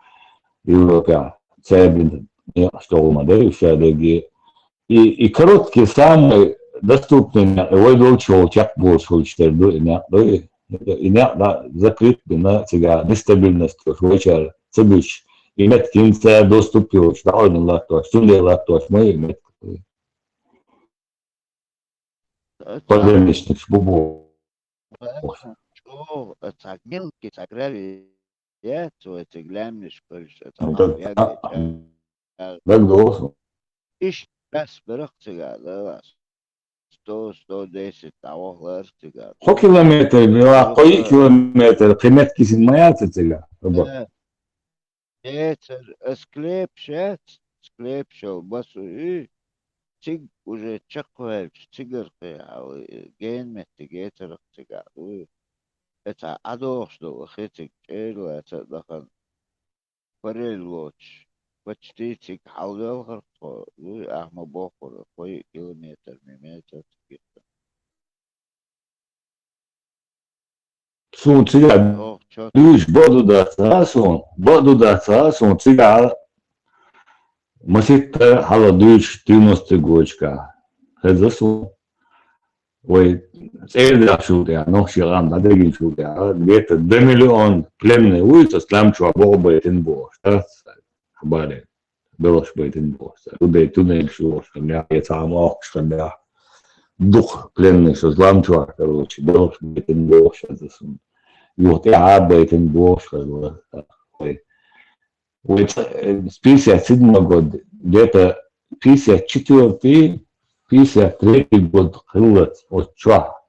Европа, цебин, не что у модели, все и короткий самый доступный, его долчил, чак был, что и не закрыт на тебя нестабильность, вечер, цебич, и нет кинца доступил, что он лактоз, что лактоз, мы имеем. Подельничный бубу. شو تاكل كي تاكل ياتوتك لامنش كلش ده طبعا يجي ده إيش بس برقتك sto deset tavuklar خو كيلومتر قوي كيلومتر قيمة كيس المياه تتلقى Ветер, склеп шел, басу, и циг уже чакуэль, цигерки, ген метти гетер цигар, это адох что, хитик, чейло, это дахан, парель лоч, почти циг халвел харто, ахма бохур, кой километр, миметр, цигер. سون تلقى Ох, чё دوش برضو ده سون تلقى مسيت على دوش 90 гочка. هذا سون وي سيدا شو ده نو شيرام ده دقين شو ده بيت 2 مليون بلمنه ويتسلم شو بوغ بيتنبوش حبالي بلش بيتنبوش وبيتونين شو شميع يتعمق شميع دخ بلمنه شو سلام شو بلش بيتنبوش هذا سون يوتي عابيتن بوش وسبيسيا سيدنا قد جيتا بيسيا تشتورتي بيسيا تريكي قد خلت وتشوح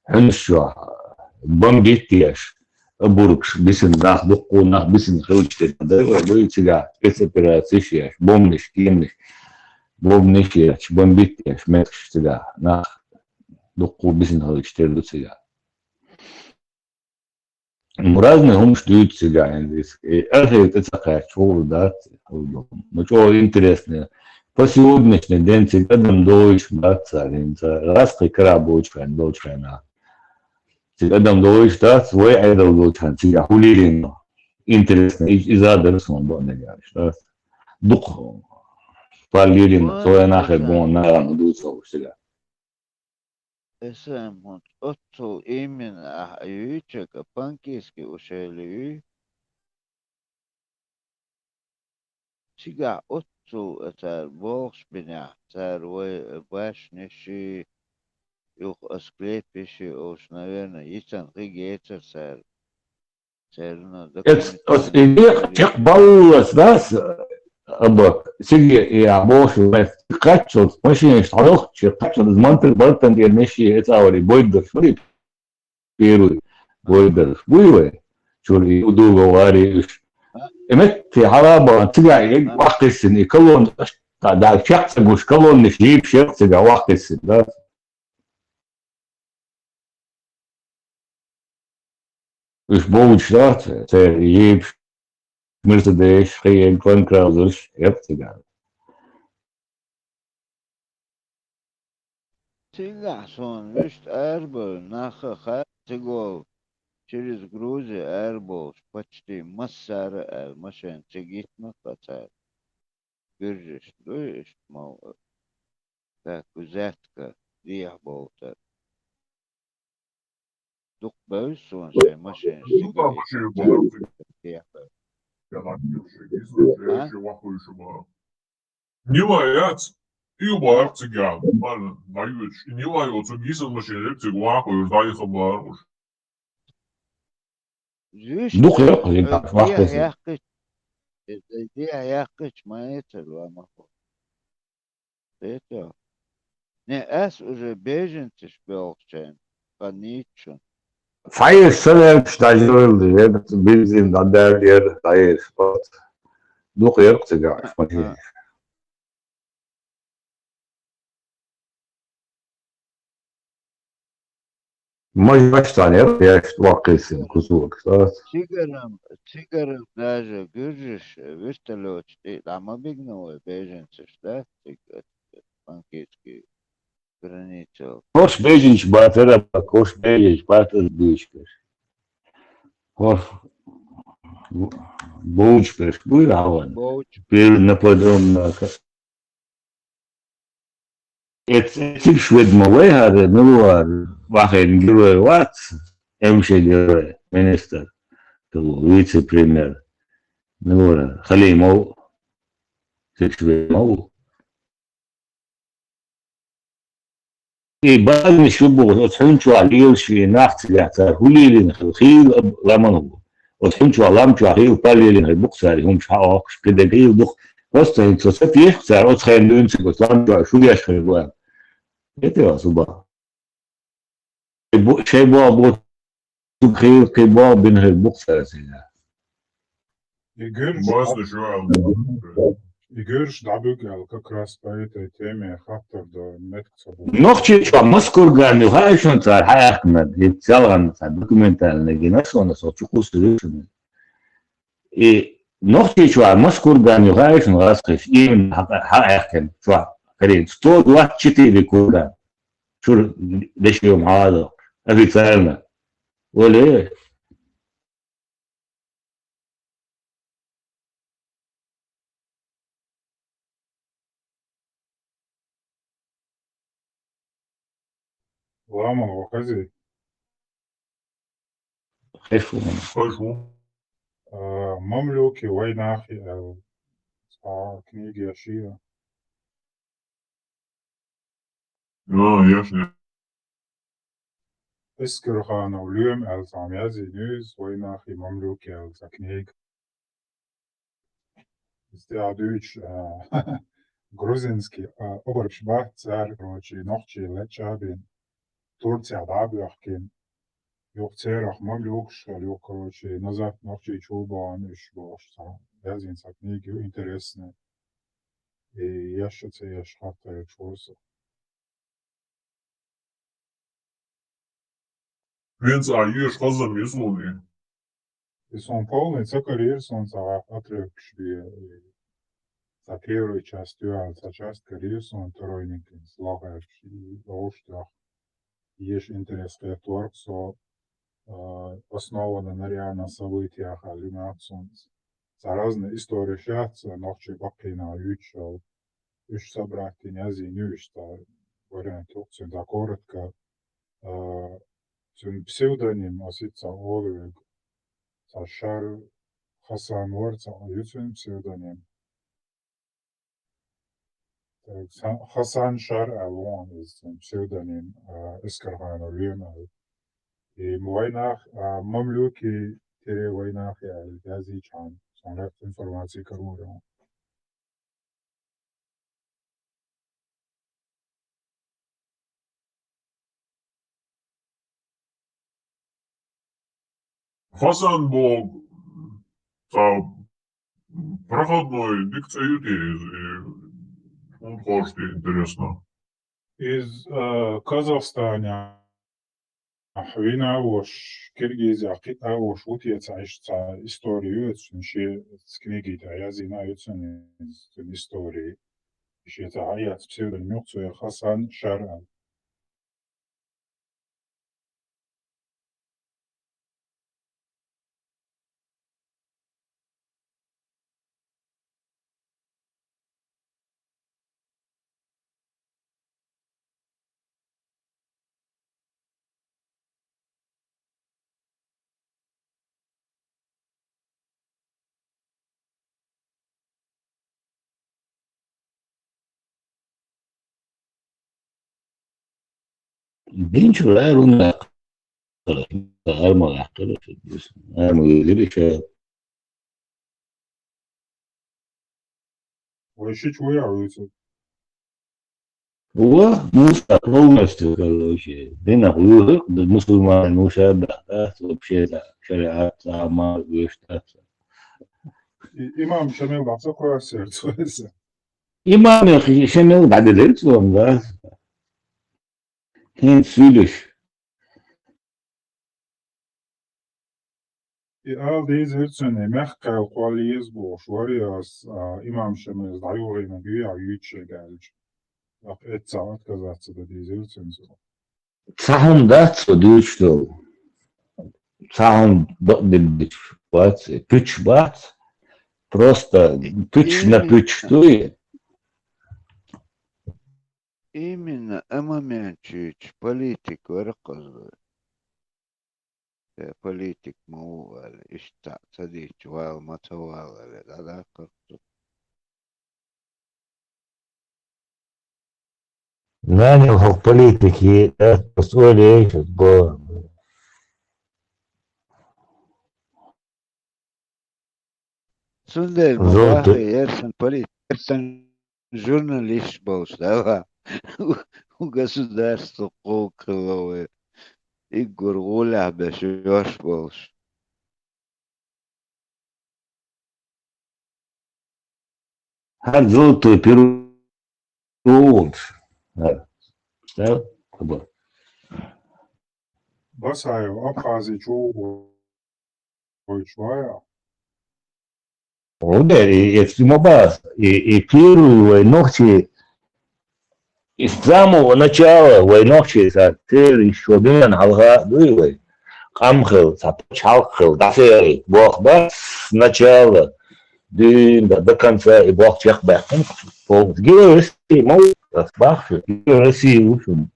هنشوح بمبيتياش أبوركش بيسن ناخ دقو ناخ بيسن خلوش تتدرع بيتيجا بيسا براتيشياش بومنش كيمنش بومنشياش بمبيتياش ماتش تجا ناخ دقو بيسن خلوش تتدرع Разные هم штуют цыгане. Это такая чего, ничего интересного. По сегодняшний день цыганам дольше, да, царинца. Раз краб дольше, на. Цыганам дольше, да, свой айдол дольше, цыган хулилин. Интересно, из адресом, да, да. Дух, палилин, свой нахер, бон, наверное, дуцов, цыган. Esam otto imin yuychaka pankiski usheliyu siga otto atar box bina tar we bash nishi юх аскlepище уж наверное яйцан ригетер царно идея баллас, да, أبوك سيجي يا بوش قاتشل ماشي تعرف شيء قاتشل المنطق برضه دي ماشي إتاولي بويدر شوري بيروي بويدر بويوي شوري ودو جواري إمت في حرابة تجي وقت السن كلون دا شخص مش كلون نشيب شخص دا وقت السن ده مش بوش شرط يجيب Mercedes, geen klankrauders, hebt gedaan. Всегда сон, видишь, Airbus, нахаха, тигол, через Грузию Airbus, почти массара, машин, тигит на хатар. Гыржиш, видишь, мол, как взятка, диаболта. Дух бэвс сон, шай машин, Нилаец илбар цыган. Майвич. Нилаец цыгисан машинер цыгуа хуйждай хабаруш. Дух яқыш, вақтысы. яқыш, маэтер, ламаху. Это. Не, эс уже беженцы шпелчен, паничен. Hayır, sana stajyerdi. Bizim da yer, hayır. Дух яқыш, машин. Может, баштанер, я что вақысын, кусок. Сигарам даже гыржиш, вертолет, ама бигновый беженцы, да? Панкетский границу. Хош беженч батера, хош беженч батер бычкаш. Хош боучкаш, буйраван. Пер нападом на... Это шведмовый, ну, вахен герой ват, эмше герой, министр, вице-премьер, ну, Халимов, шведмов. И بعد شو بقول تحنشوا عليه شيء ناخت جاتا هولي لين خيل لمنه وتحمش والله مش عارف وقال لي البوكسر هم مش عارف كده جاي وبخ بس انت سفيه سعر تخيل يمسك وطلع شو يشخر بقى كده صباح شيء بقى خير كبار بين البوكسر بس شو على يقرش دعبك على كراس بايت تيمي خاطر ده متك صبور نوختي شو مسكور قال هاي شو صار حي احمد يتسال عن دوكيومنتال نجيناش وانا صوت شو سوليوشن ايه نوختي شو مسكور قال هاي شو راسخ ايه حق احكم شو قريب ستود واحد شتي بيكون شو ليش يوم هذا ابي فعلنا ولا وما هو كذي خفوا شو مملوكي وين أخي أو كنيجي أشياء يشني اسكر خانة وليوم أو ساميازي نيوز وين أخي مملوكي أو كنيج استعدوش جروزينسكي Oberschwacht سعر روشي نوخشي لتشابين تورتي عدعب يحكين يوك تيرخ مملوكش يوك روشي نزف نوخشي تشوبان إش باش لازم ساكنيجي وإنترسني يشتي يشحط يتشوسو Viens aieš pazem izlūdīja. Son полный цикл сон за отрывкш за первую частью, а за часть карьерсон тройники слагаешь и оштах. Есть интересный творк, со основано на реальных событиях, алимацион. За разные истории шатся, ночи бакина ючал, уж собрать не зинюш, вариант за коротко. Цун псевдоним осица Олвег, за шар Хасан Ворца, ютун псевдоним. Хасан Шар Алван is een pseudonym, Iskarhan Oluma. Moinach, Mamluki, Tere Wainach, Gazi Chan, son left informatie Karura. Хасан был за проходной дикцией, он хочет интересно. Из Казахстана, Вина уж Киргизия, Китай уж утец, историю, еще с книги, я знаю, из истории. Еще это аят псевдоним Хасан Шар. بينشر الأيرون أرمى يحترف في الجسم أرمى يدري وشيش ويعويته. هو موسى полностью, короче, بين أخوه المسلمان المشابهات وبشيء شريعات أعمال ويشتات إمام شميل بعصق واسر تويسه. إمام يا أخي شنو بعد الإسلام ده هين سويلش Al deze uitzending merken kwalies boos warriors imam شميل ضعيوري نبيع يوتشي قالج. Ach et zaad gesagt zu deze uitzending. صحهم ده صدوش تو صحهم ضد بات بيتش بات просто بيتش на بيتش то Именно Амамянчич, политик ورقص политик موال اشتاع صديق وما توال هذا قصة ناني هو политики مسؤول ايش Sünder Zoltu. Mubahi, Ersen Polit, Ersen журналист болш, да, у государства около Игорь Гуля бешёш болш. Her zoltu период. Да? Wasaju Abhāziju čūgojuši vairāk. Удари, экстремобас. И первые ногти и с самого начала войнохчи сатыр еще бен алга дуй. Камхил, сапчалхил, дасери, бог бас сначала дын до конца и бог чех бэхн. По России мол, бахши, России ушум.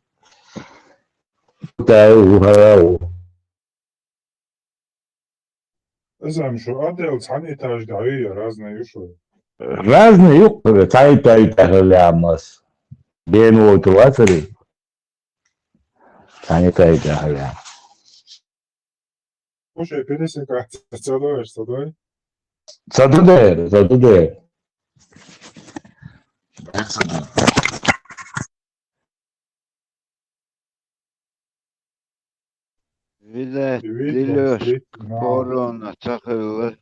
Таю, харау. Esam šo atdēlu sanītāšu dāvīja разные юшо. Разные юкты, цайта Бен утвацари. Цайта. Слушай, пересекай, цадуешь, цадуй. Задудер. Видать, Видео, Дилёш, на корона, цахылы.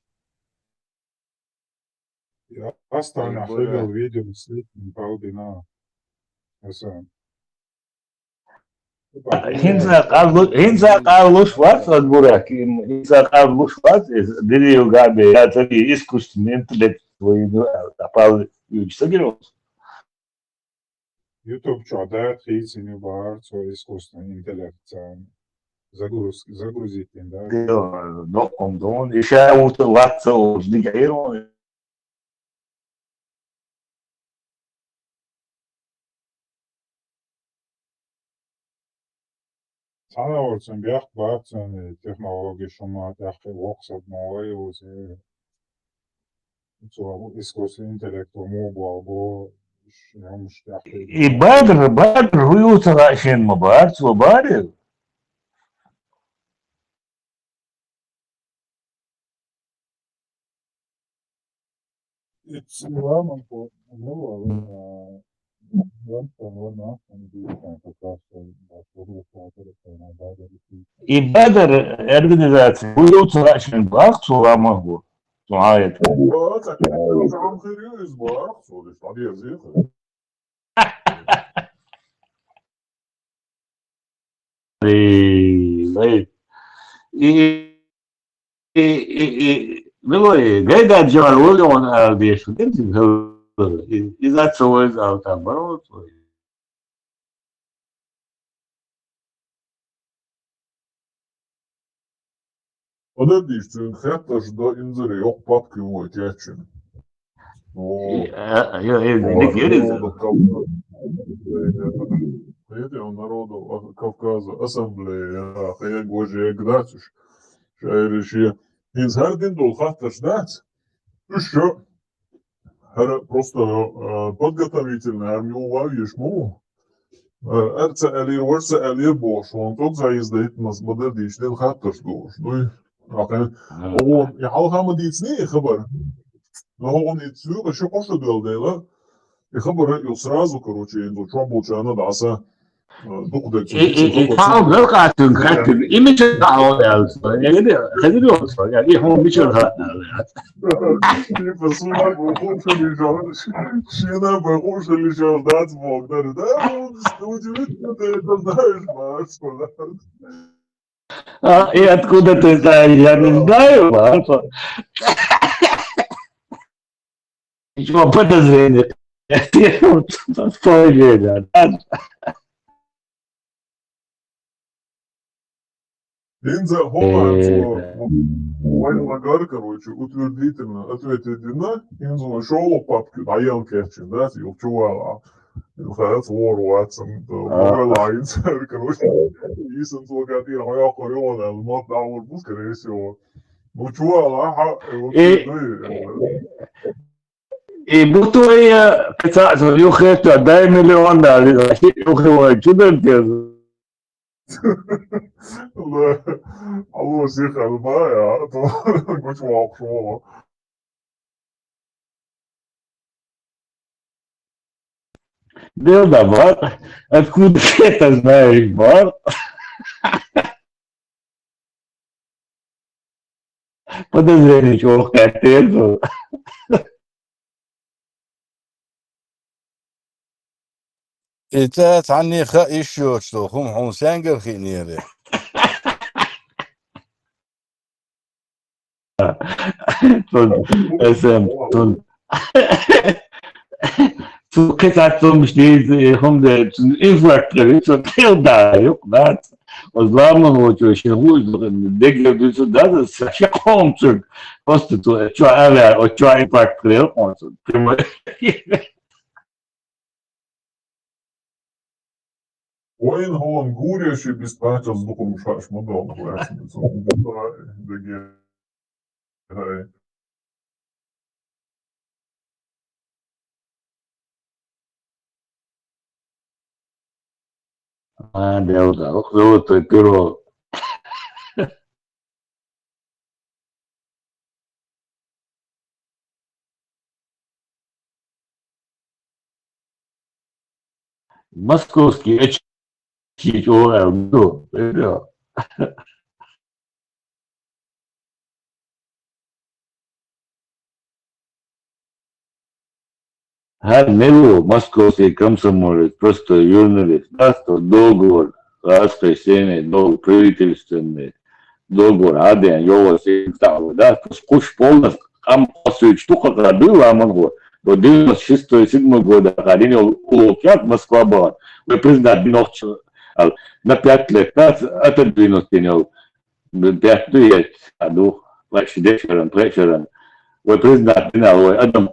Astoņā Bora. video video slikti paudinā. Esam. Hinza Carlos Schwarz от Бураки. Hinza Carlos Schwarz дырил габи, я таки искусственный интеллект твой опал юридически. YouTube čādēt rīciņu vārds vai искусственный интеллект. Загрузить им, да? Он еще утылаться уж дигайрон. Sanāvorcam bjāk bārcani tehnoloģiju šumā tāki voksat noju uz искусственный интеллект mūgu albo šņamuši tāki. И Бадр хуются лашен мабарц, вабарил. It's lēmum, ko И Бадр организация хуются лашен бахц, ламагу. Сумает. Bāca, ka tam ir izbārts, un es tad iezītu. И gaidāt Džonu un ārdiešu izacojas autobrauc. Подожди, это ж до инзари, yok patki o geçin. Не керится. Народу Кавказа ассамблея, я гожи гдачуш. Шайриши. Из хардин дол хатташ дать. Еще просто подготовительная армия увагишь му. Эрца элир, ворца элир бош. Он тот заездает нас подождишь, дел хатташ гош. Ну и هو يحاول ما ديتني خبر но он и цвел еще кошу дел дела и خبر сразу короче индо чомбуча она даса докуда И там великатун хатун имичен таоялс. Хадири олсо. И хом мичен типа сума бухушли жор шина бухушли жор дать бог да удивительно ты это знаешь Марс И откуда ты знаешь? Я не знаю, Марфа. Ничего подозрения. Спокойно. Линза Хоманцева, Лагар, короче, утвердительно ответит на Инзу шоу папки, Аян Керчин, да, Юлчуала, Илхац Воруатсом, Магалайнс, короче, Исан Злогатир, Хая Хориона, Алмат Даур Бус, скорее всего. Ну, Чуала, И будто я писал, Юхета, дай $1 миллион, Юхета, чудо Алло, всех Алмая, а то, хоть волк, Дылда бар. Откуда ты это знаешь, бар? Подозрение, чего хотел. إيتات عني خا شو هم حسين قال خينيري اسم zu Ketzaktion besteht, Infrastruktur, zu da, das. Was главное, вот очень хуже, дегля бюджет, да, вообще концерт, просто то, что авиа, о что инфраструктура, концерт, прямо. Oin gewoon guriaši bispēķos dokumšāš modelu, lēcams, un degi. А, да, вот перо. Московский очки, ну, перо. Мелу, московский комсомолец, просто журналист, да, что договор, воскресенье, договор правительственный, договор, один, его стал, да, скуш полностью, там после штука, когда было, а могло, до 96-97 года, один улокят Москва была, вы признать, на 5 лет, это 90 дней, 5 лет, году, вечером, وبريزنت بنا وقدم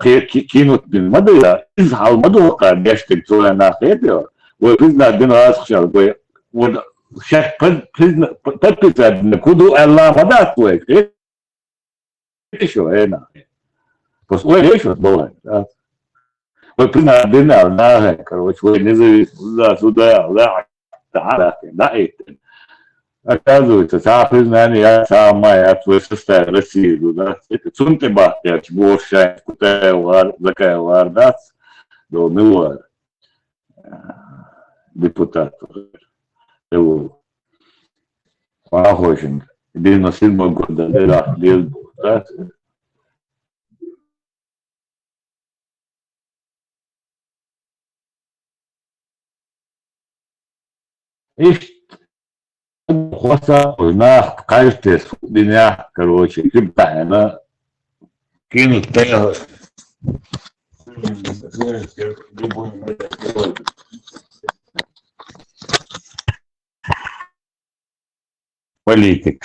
كينوت بالمدرسة إزحى المدرسة قاعد يشتغل سوى ناحيته وبريزنت بنا أسخر وشاف بريزنت بنا كودو الله مدات ويك إيشو هنا بس وين إيشو بوه وبريزنت بنا ناحية كروش وين نزل سودا تعالى ناحية Оказывается, сам признание, самое твое состояние России, да, это цунтеба, я больше такая вардас, до милуар, депутат, его, похожим, 97 года, да, да, и خلاصة قلنا قالت دنيا كروشي جبتها أنا كينو تايا политик.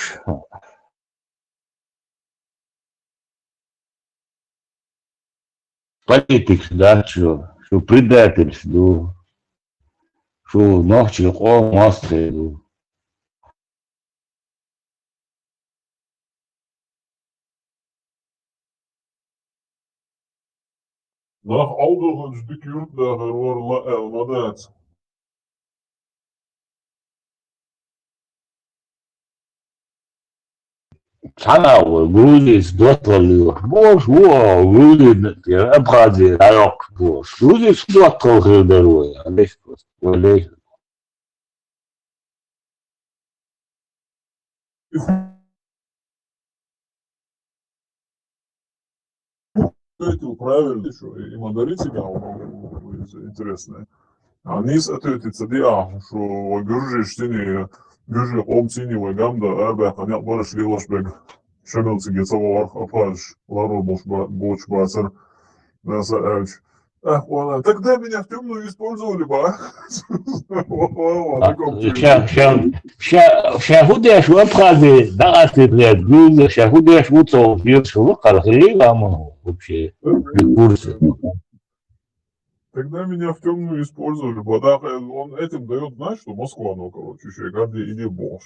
Политик, да, что предательство, что ночью он мастеру. Nach oudere stuk jurtdagen worden elmadat. Canal, Gruzis, Dotlalu, Boş, Gruzin, Abkhazia, Arok, Boş, Gruzis, Dotlalu, Daruya, Alexkos, Olej. Это правильно еще, и мандаринцы интересные. Они соответственно, да, что гюржиш сини, гюржи омсини, вагамда, арбах, они бараш лилашбег, шамилцы гецавар, апаш, лару боч басар, наса эльч. Ах, ладно, тогда меня в темную использовали бы, שההודש הוא אבחזי, דרסתי ליד שההודש הוא צורפיות שלו, חלחלי למה вообще курсы. Тогда меня в темную использовали бы, да, он этим дает знать, что Москва, ну, короче, еще гади иди бож.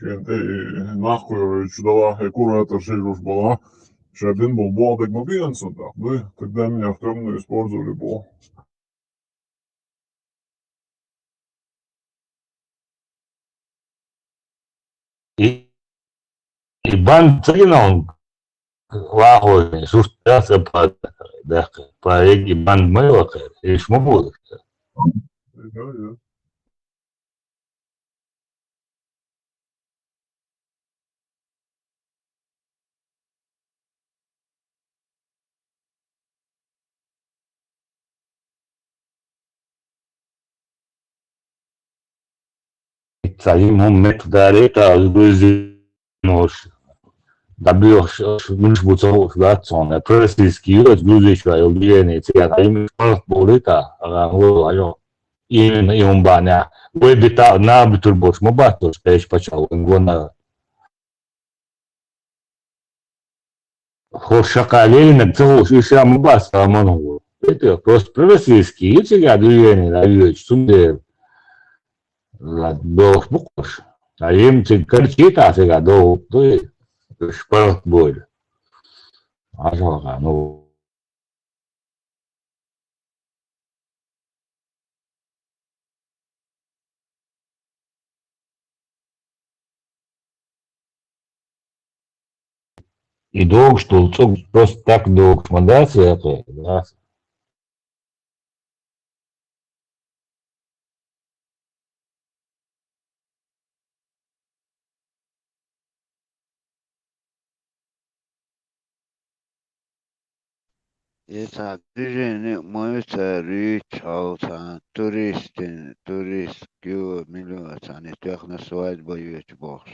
Нахуй, чудова, кура это шейруш была, что один был болдик мобилен да, мы тогда меня в темную использовали бы. И бан царинон вахой, сустался по проекте бан мэлока, и шмобудок. Ja, ja. تعليمهم بطريقة نوش دبليوش مش بوتوفات صون بريسيس كيوت جوزي شوي وليني تعليم فرق بوليتا هو أيوه يوم بانا ويبتا نابتر بوش مباتوش بيش بشاو نقولنا هو شقالين نبتهو شو شا مباس من هو это просто превосходски если я движение на вещь сумде la dos bucos aí me carchita se gadou do sport boy acho no и долг что просто так долг мандация это да. يسعد ديجيني مويتا ريتش أوتان توريست كيو مليون يعني تاخنا سواد بيوت بوخش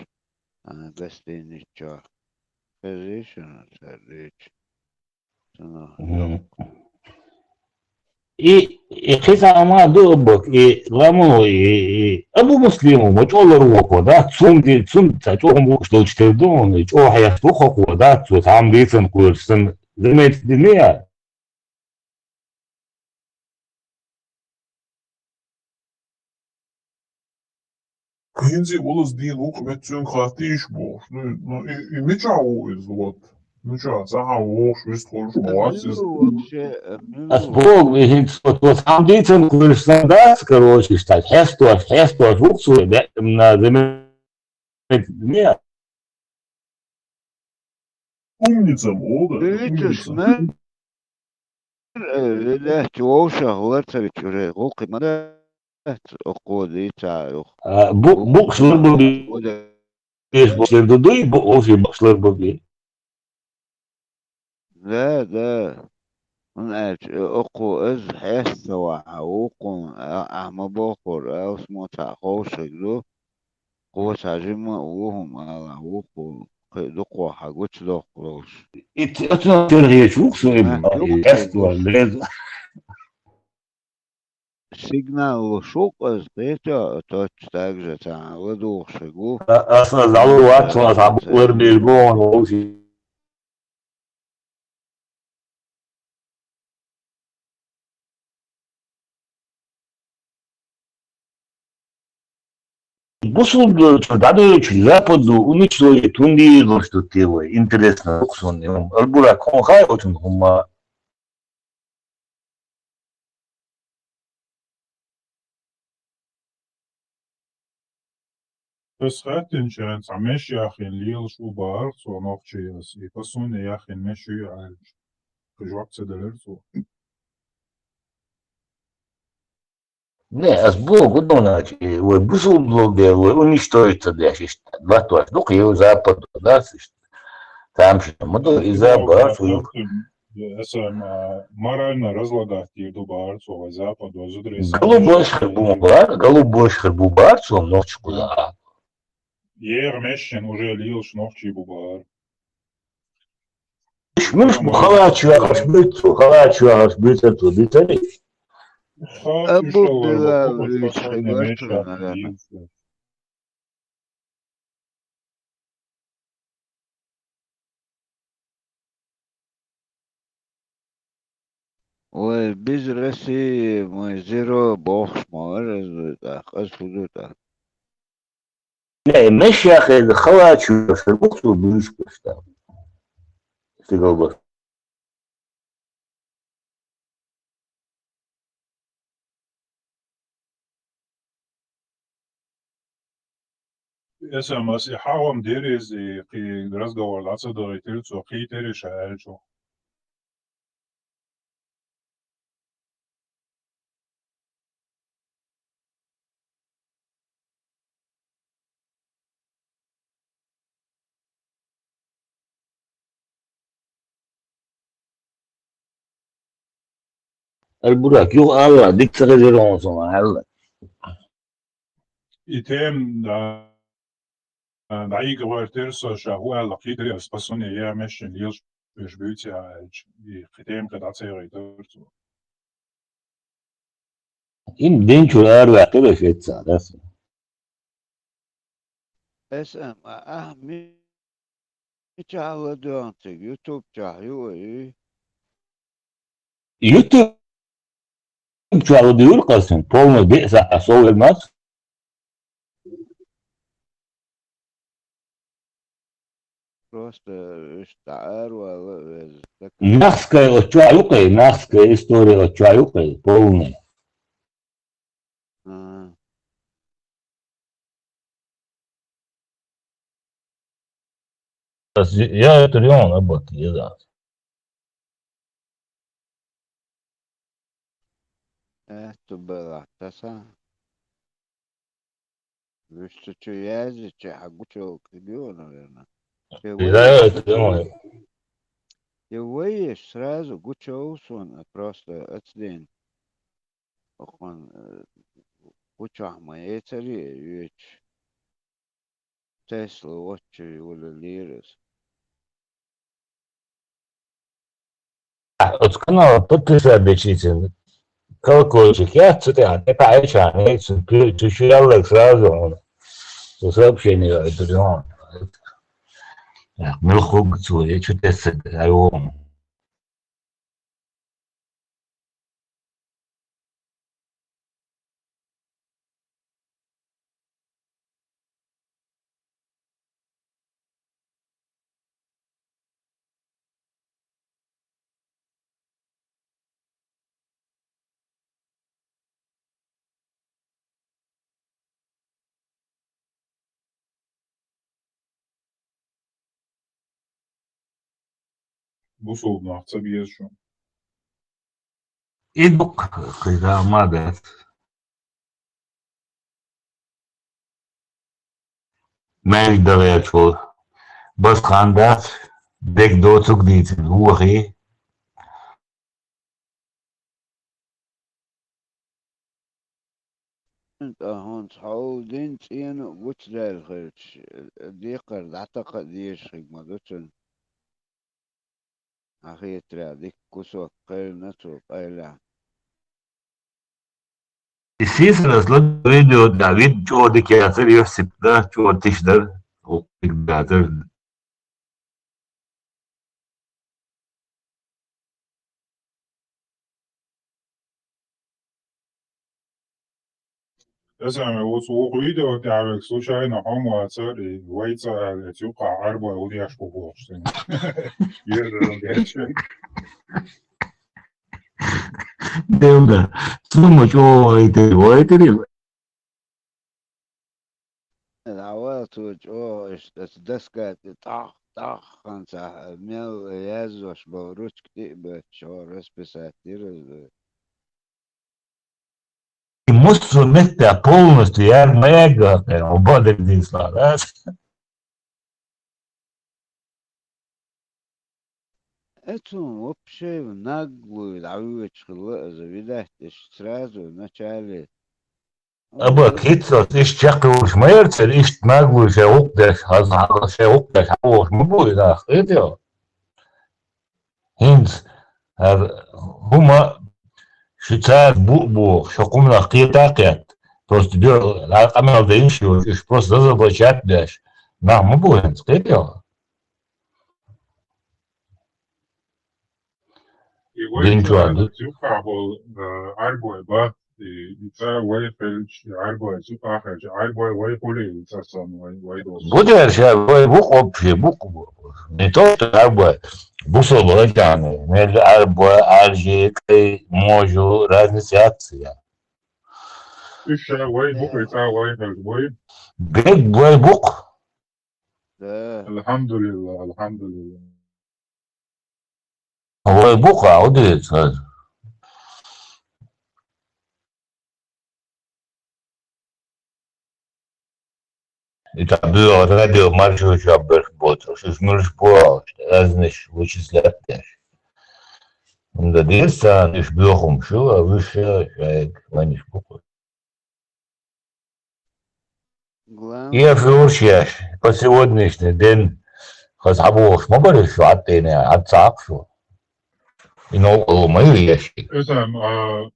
أنا بس ديني تشا فيزيشن ريتش سنة يوم и хиса ама добок и ламо и абу муслиму мочолор воко да цум та чохом бу что чтер дон и чох я стухо да цу там дицен курсен демет димия Hinzi alles die ook met zo'n gratiesboog. Nu, met jou is wat. Nu, ja, zeg maar, hoog, wist gewoon, schwarz is. ملو вообще ملو Асбог, вот там дицен курсен да, короче, стать хесто, вуксу, на демет димия. Умница, молода, ريتش умница. مر لا توشة هورتا غوقي مدت أقودي تعرف Букслер был есть букслер дуды, букслер был. لا لا من أقو إز حس وعوق أعمى بقر أو اسمه تعقوش له قوة عجمة وهم عوق دقوا حاجوش دقلوش Это территория вуксу, ما эство, دقلوش лез. سيجنال شوق إز قيتا توش تاجة تعودو شجو Asna zalu ومن atma تعجن sabuklar سيجو bilbon, olsi. Бусул дады западу уничтожили тунди, что тело. Интересно, вуксун. Альбура конхай очень хума. بس خاتن شان سامش ياخين ليل شو بار سو نوخشي بس يقصون ياخين مشي على جواب سدلر سو Не, асбог, удонач, бусул блоге, уничтожится, да, два то. Ну, я западу, да, там же, моду и Ибога запад, esam морально разлагать еду барцу vai западу uzreiz голубой шхарбубарцу, ночку, да. Jēra mešana уже лилш нохчи бубар. مش بخلاص يا بيتر بيتر Хачу أبو шалар بلا бакупач ريش посольня حجوشت меша لنا лилса. وبزرسي مزيرو بوخش مورز أخذ فلوتا لا مش يا اخي خلاص في الوقت بيش بشتغل بس Esam asi havam derezi ki razgovor lacadori tircu ki teriša elču. البراك يو الله ديك تغيرون صنع هلا Item da iga var tersoša huela kidrijas pasunje ja mešen ilš bežbütja item kada cera itortu. إن دينشو الأربع كده في الساعة اسم مش على دونتك يوتيوب تاعي يوتيوب شو على ديول قسم полный بئس أصول الماس просто اشتعار نخسكي وتشعيقي نخسكي история وتشعيقي полный بس يا تريون أبوك إذا это было таса что что я че хагучо кидио наверное إذا تريون я выешь сразу гучо сон просто отдень он гучо мои цари ведь Tesla watcher ولا ليرس أتكلم بتسع بيشيتين колокольчик, я цитаю, не поэча, не чущал сразу, то сообщение это мелхуг я что-то сыграю. Busul nafta bir şu. إدوك كذا ما بس ما يقدر يدخل بس خاندات ديك دوتو جديد هو خي انت هون تعودين تين وش لا الخيرش ديقر اعتقد يشخي ما دوتن اخي ترى ديك كسو قيل نتو قيلا السيسن أصلا فيديو دافيد جو دي كياتر يفسد ده جو تشدر وقدر Esame soğuk video تعرف случайно homo цари вайца тюка арба удяш побошten. Yerden gerçek. Devda sumo jo ite voiteri العوات وجوه دسكت طخ طخ خمسة ميل يازوش بوروش كتير شورس بساتير mostro mette a полностью я мега ободрит здесь да. اتون وبشي نقوي العوية شغل زبيدهتش سرازو نشالي Aber Kitzert ist Jacko Schmerzer ist möglich auch das auch möglich nach ja Hins هما شتات بو شقوم قيتاقيت توست دير العقم هذا يمشي إيش بروس هذا بشات داش نعم مو هنس قيتيا Вайца тюка был арбой ба ица вайфельч арбой тюка хэж арбой вайхули ица сан вайдос. Будешь я бук вообще бук не то что арбой бусол балаганы между арбой аржикой можу разница акция Üç vay bu ica vayfельч boy. бег бой бук Elhamdülillah elhamdülillah. هو بقى عودت هذا يتعبير راديو маршрут жабер бот. Что смерш по, разнешь вычислять. Да дирсан иш бьохум шула выше шайк ваниш буква. Я Главное, фуршяш по сегодняшний день хазабош мабариш аттене отцапшу. И нового мою ящик. Это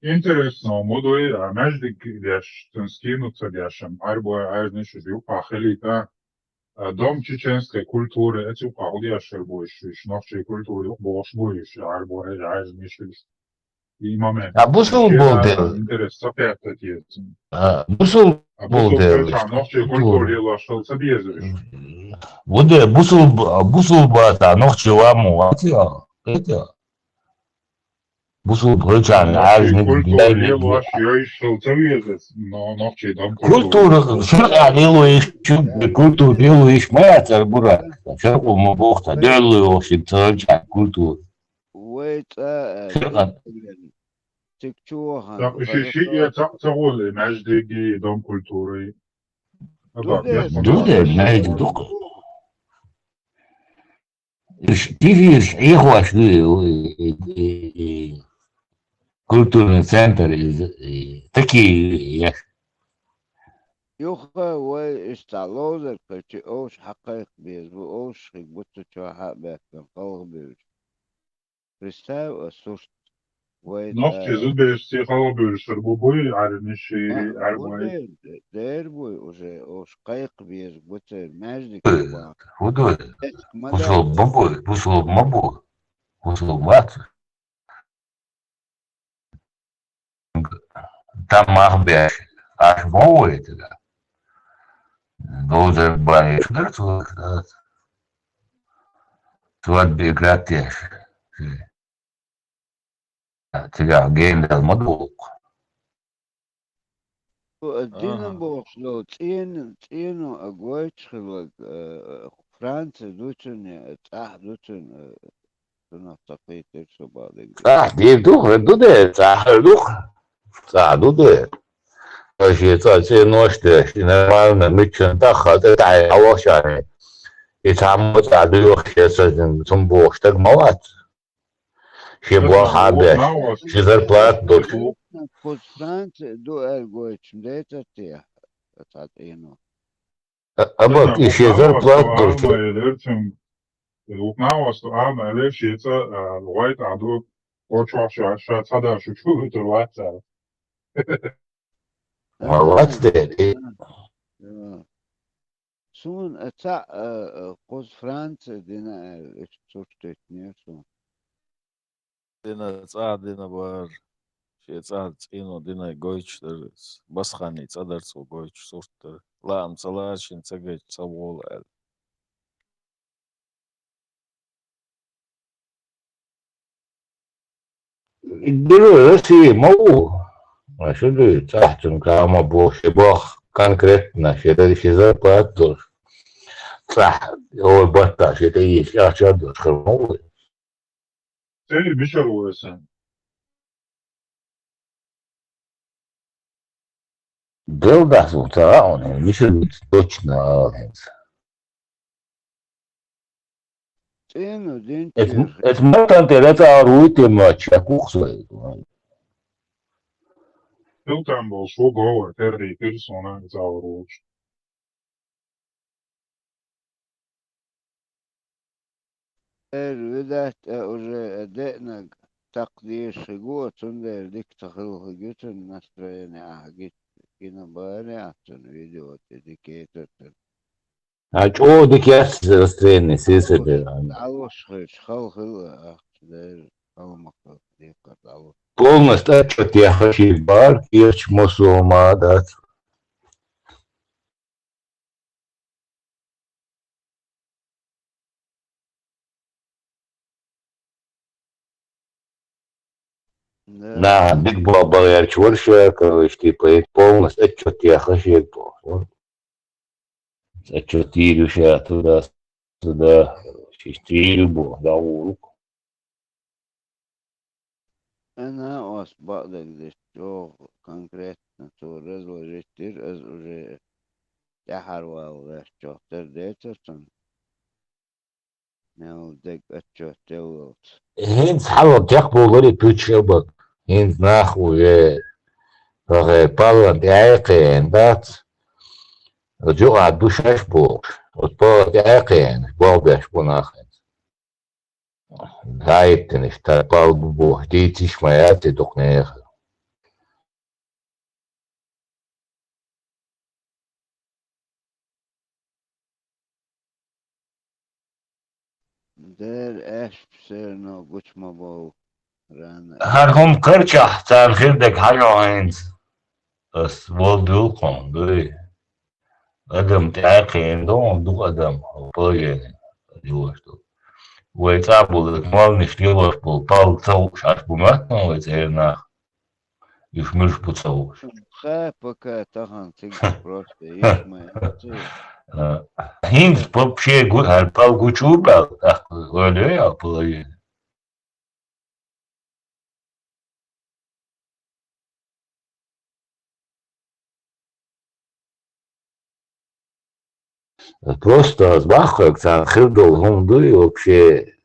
интересно, модуи, а между гидяш, скинуться гяшем, арбо ажниш юпа хелита, дом чеченской культуры, эти уходящие больше, новшие культуры, больше больше, арбо ажниш и момент. А бусул болдел. Интерес сопятать есть. Бусул А бусул болдел. печа, новшие культуры, лошел собьезуешь. Буде бусул бата нохчи ламу атя. Это бусул прочан Новшие ажник культуры, дайник. лошел собьезуешь, но новшие дом Культура, культуры. что делаешь, культуру делаешь, моя бурак. Что мы бог-то делаешь, это культуру. ويتا Что تكتوها Так, еще целый между дом культуры. Так, я смотрю, Дуде, знаете, только. Ты видишь, их ваш культурный центр, такие, يوخا ويستعلوذر كتي اوش حقيق بيز اوش خيبوتو تشو حق بيكن قوغ بيز بريستاو اسوش новче ويتا зубы стихало бы, чтобы были, а не шире, а ودير دير بوي اوشي اوش قيق بيز بوتر ماجدك با худой, اسك пошел مدار бабой, пошел мабой, пошел бат, там махбяш, аж мовой, должен быть, твой бигратеш, тебя гейндал мадук. الدين بوش لو تينو اقويتش خلق فرانسا دوتن تاح دوتن تنطقي ترسو بعضك دي دوخ دوده صح دوده而且这诺的是那没全到好的大我下来，一场没咋都有些事情从不是个毛子，是不 это好的，是在不都是。كوز فرانسا دو اقويتش مديتا تيح تاتينو أبغى إيش زر بلاد أنا دولت يدرتم وقناوس أنا ليش يتا لغاية عدو وشو شو هذا شو دلوقتي والله تدري سون اتاع قوز فرانسا دينا اشتوشتت نيرسون დინა წაადინა ბარ შეწად წინო დინა გოიჩდერს ბასხანი წადარცო გოიჩ სურტ ლამ წლაშინ წეგე წავოლა Беру России могу. А что ты цахтун кама бог бог конкретно, что это еще зарплату. Цах, ой, бата, что это есть, я что дочь могу. سيري بشر وسام Дел да, он не точно. تينو دين Это мотан это аруит и матч, а кухсой. فلتان بول شو جوه تري بيرسونا زاوروش بدأت أدائنا تقدير شجوع تندر ديك تخلق جوتن настроение أحجيت كنا باري أحسن فيديو تديكيتر А что дик я настроение, сисады. عاوش خل أحسن المقصود ديك عاوش Полностью отчет я хочу бар, кирч мусума, да. На, биг баба, я чурша, короче, типа, полностью отчет я хочу бар. Отчет тирюша туда, чистили бо, да, улук. أنا أصبح لك شو конкретно то разложить раз уже я харвал шо тер детсон Now they got your tails. Hins حاول تقبل بيتشبك هنز ناخو Palan äkeen dat joa dušešbūks, uz pādi äkeen, baldieš punākens. Gaitenis, tā palbu būs, tīcis mai ēti tuknēha. Der Ashpser no Guchmabo ran. Hargum kırçah, tar girdek hajohens. As voldulkom, dui. Adam äkeen don, du adam, pāgēni, jūstu. Vai tāpulek malnišķi ielašpul, pal caukš, ašpu metnā, vai cērnā. Iš miršpu caukš. Пока тахан цигда просто ишмай. Hins pop şey her pal guçubel, öyle yapılıyor. Просто сбахок сам хирдол гунду вообще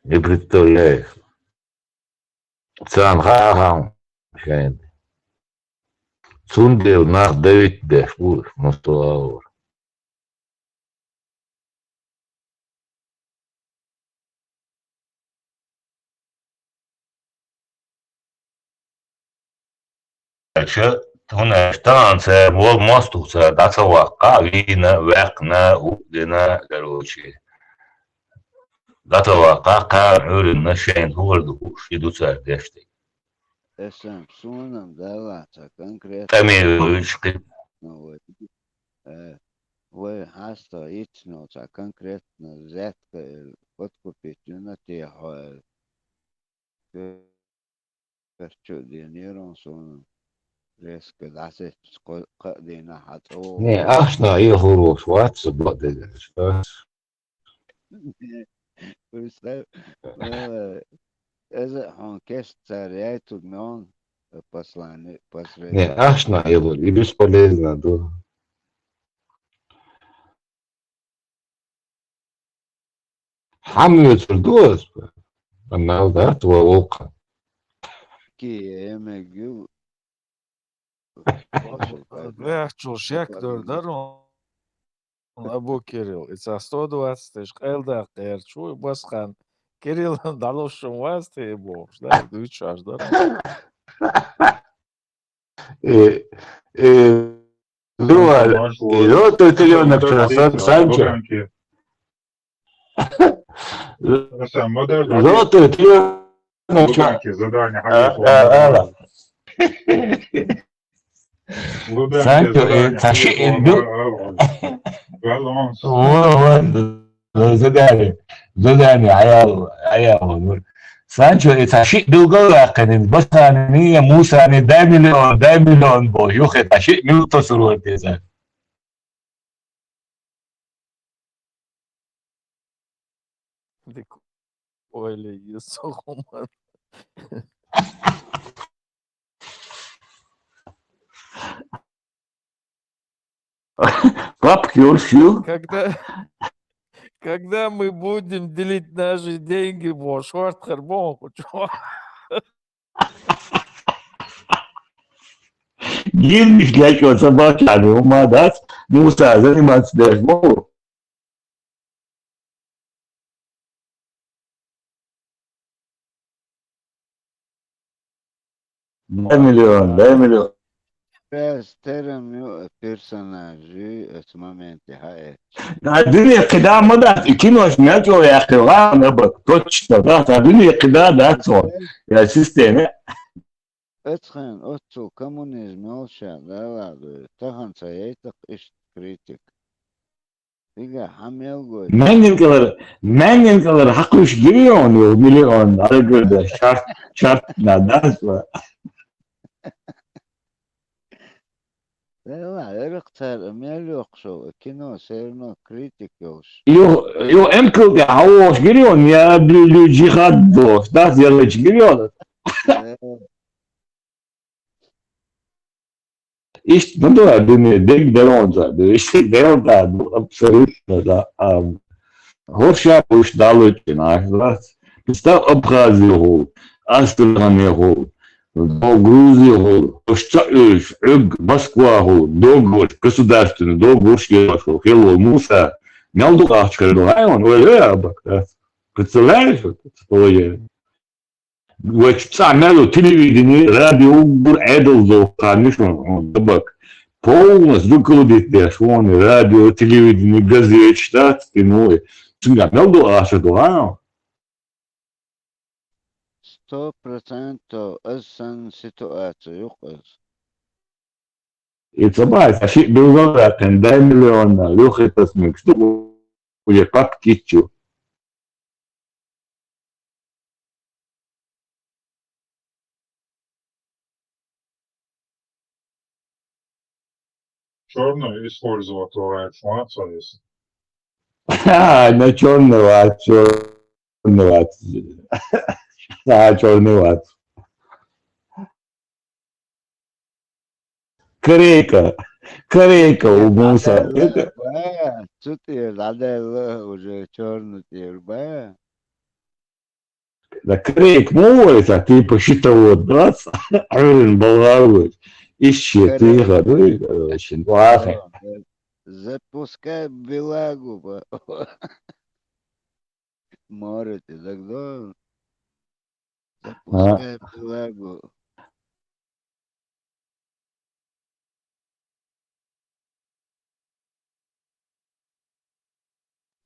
не представляешь. Сам хахам, шайн. Сундел nach David der Spur, musst du auch. هنا اشتغل مول ماستو داتوا وينا وقنا ودنا قالوشي داتوا قاعر النشين هو الدوش يدوسا دشتي Esam sunam dalāca konkrēti. تميل Vai hasta icnauca konkrētna zetka подкупить на tie hoel. Perčudien ieron sunam. Reska dase qadina hatro. Не, ашна يهروس واتس بلاد Представь, это он кестаряет тут он послание Не, посредством. ашна его, и бесполезно, да. حملت الدوز أنا ذات ووقع Ki emegu Vērčul šektor daru. Abu Kiril. It's a 120 škaildā ērču, baskan. Kiril dalošam vāstī būs. Da, dučāš daru. Лёд теленок Санчо. Лёд теленок Задание Санчо, задание, عيال Санчо, это شيء بالقوة كان بس أنا موسى أنا دايما بو يوخي تشيء من تصروا تيزان Dik öyle Yusuf'um. Пап, Юрсю. Когда мы будем делить наши деньги, шорт харбон, Girmiş geçiyor sabah çağırıyor. Madas Musa заниматься должен. Дай миллион. Terem personajı в моменте hayat. الدنيا كده مدى كيلو شمالته يا اخي انا بتوتش ده الدنيا كده ده يا سيستم Etchen otsu komünizmi olsa davalı tahan sayaytık iş kritik. Diga hamyal goy. من kadar hakkış giriyor milyon arada şart neden var. Dava erektar emel yoksa kino serno kritik yoksa. Yo emkıl ya hoş giriyor ya bir cihad dost. Das yalı giriyor. işte ну да, день дорога, işte дорога, абсолютно, да. Горша уж дало наш, да. Представь Абхазию, Астрахань, до Грузии, Москва, до государственный, до Гошки, Хело, Муса, Мялдукашка, район, представляешь, что это? وتستعملوا телевидение, радио, эдл, конечно, табак. Полностью кодит, швоны, радио, телевидение, газет, штат, кино. Сингапур до аша до, а? 100% أصلا سيتواتو يقص. И собрать, а шик был заратен, дай миллиона, лёха это смык, что будет как китчу. Черную использовать твоя информация, если На черного, черного, черного. Корейка у Муса. Это Что ты, надо уже черную тербая. да, крейк молится, ты посчитал, да, Арин Болгарович, ищи, ты годы, короче, ладно. Запускай белагу. Можете, тогда запускай белагу.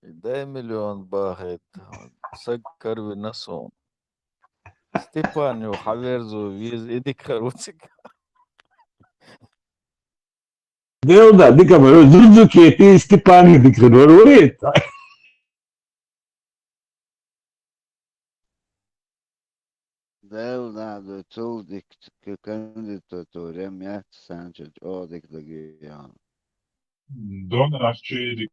дай миллион باخد سكر ونصون ستيفانيو حافظو فيز إيديك خروتك Да, ты как бы, Зузуки, ты Степан, ты говорит. Del nado tuldik kandidatūra Mjats Sančić odik Lagijan. Donarчи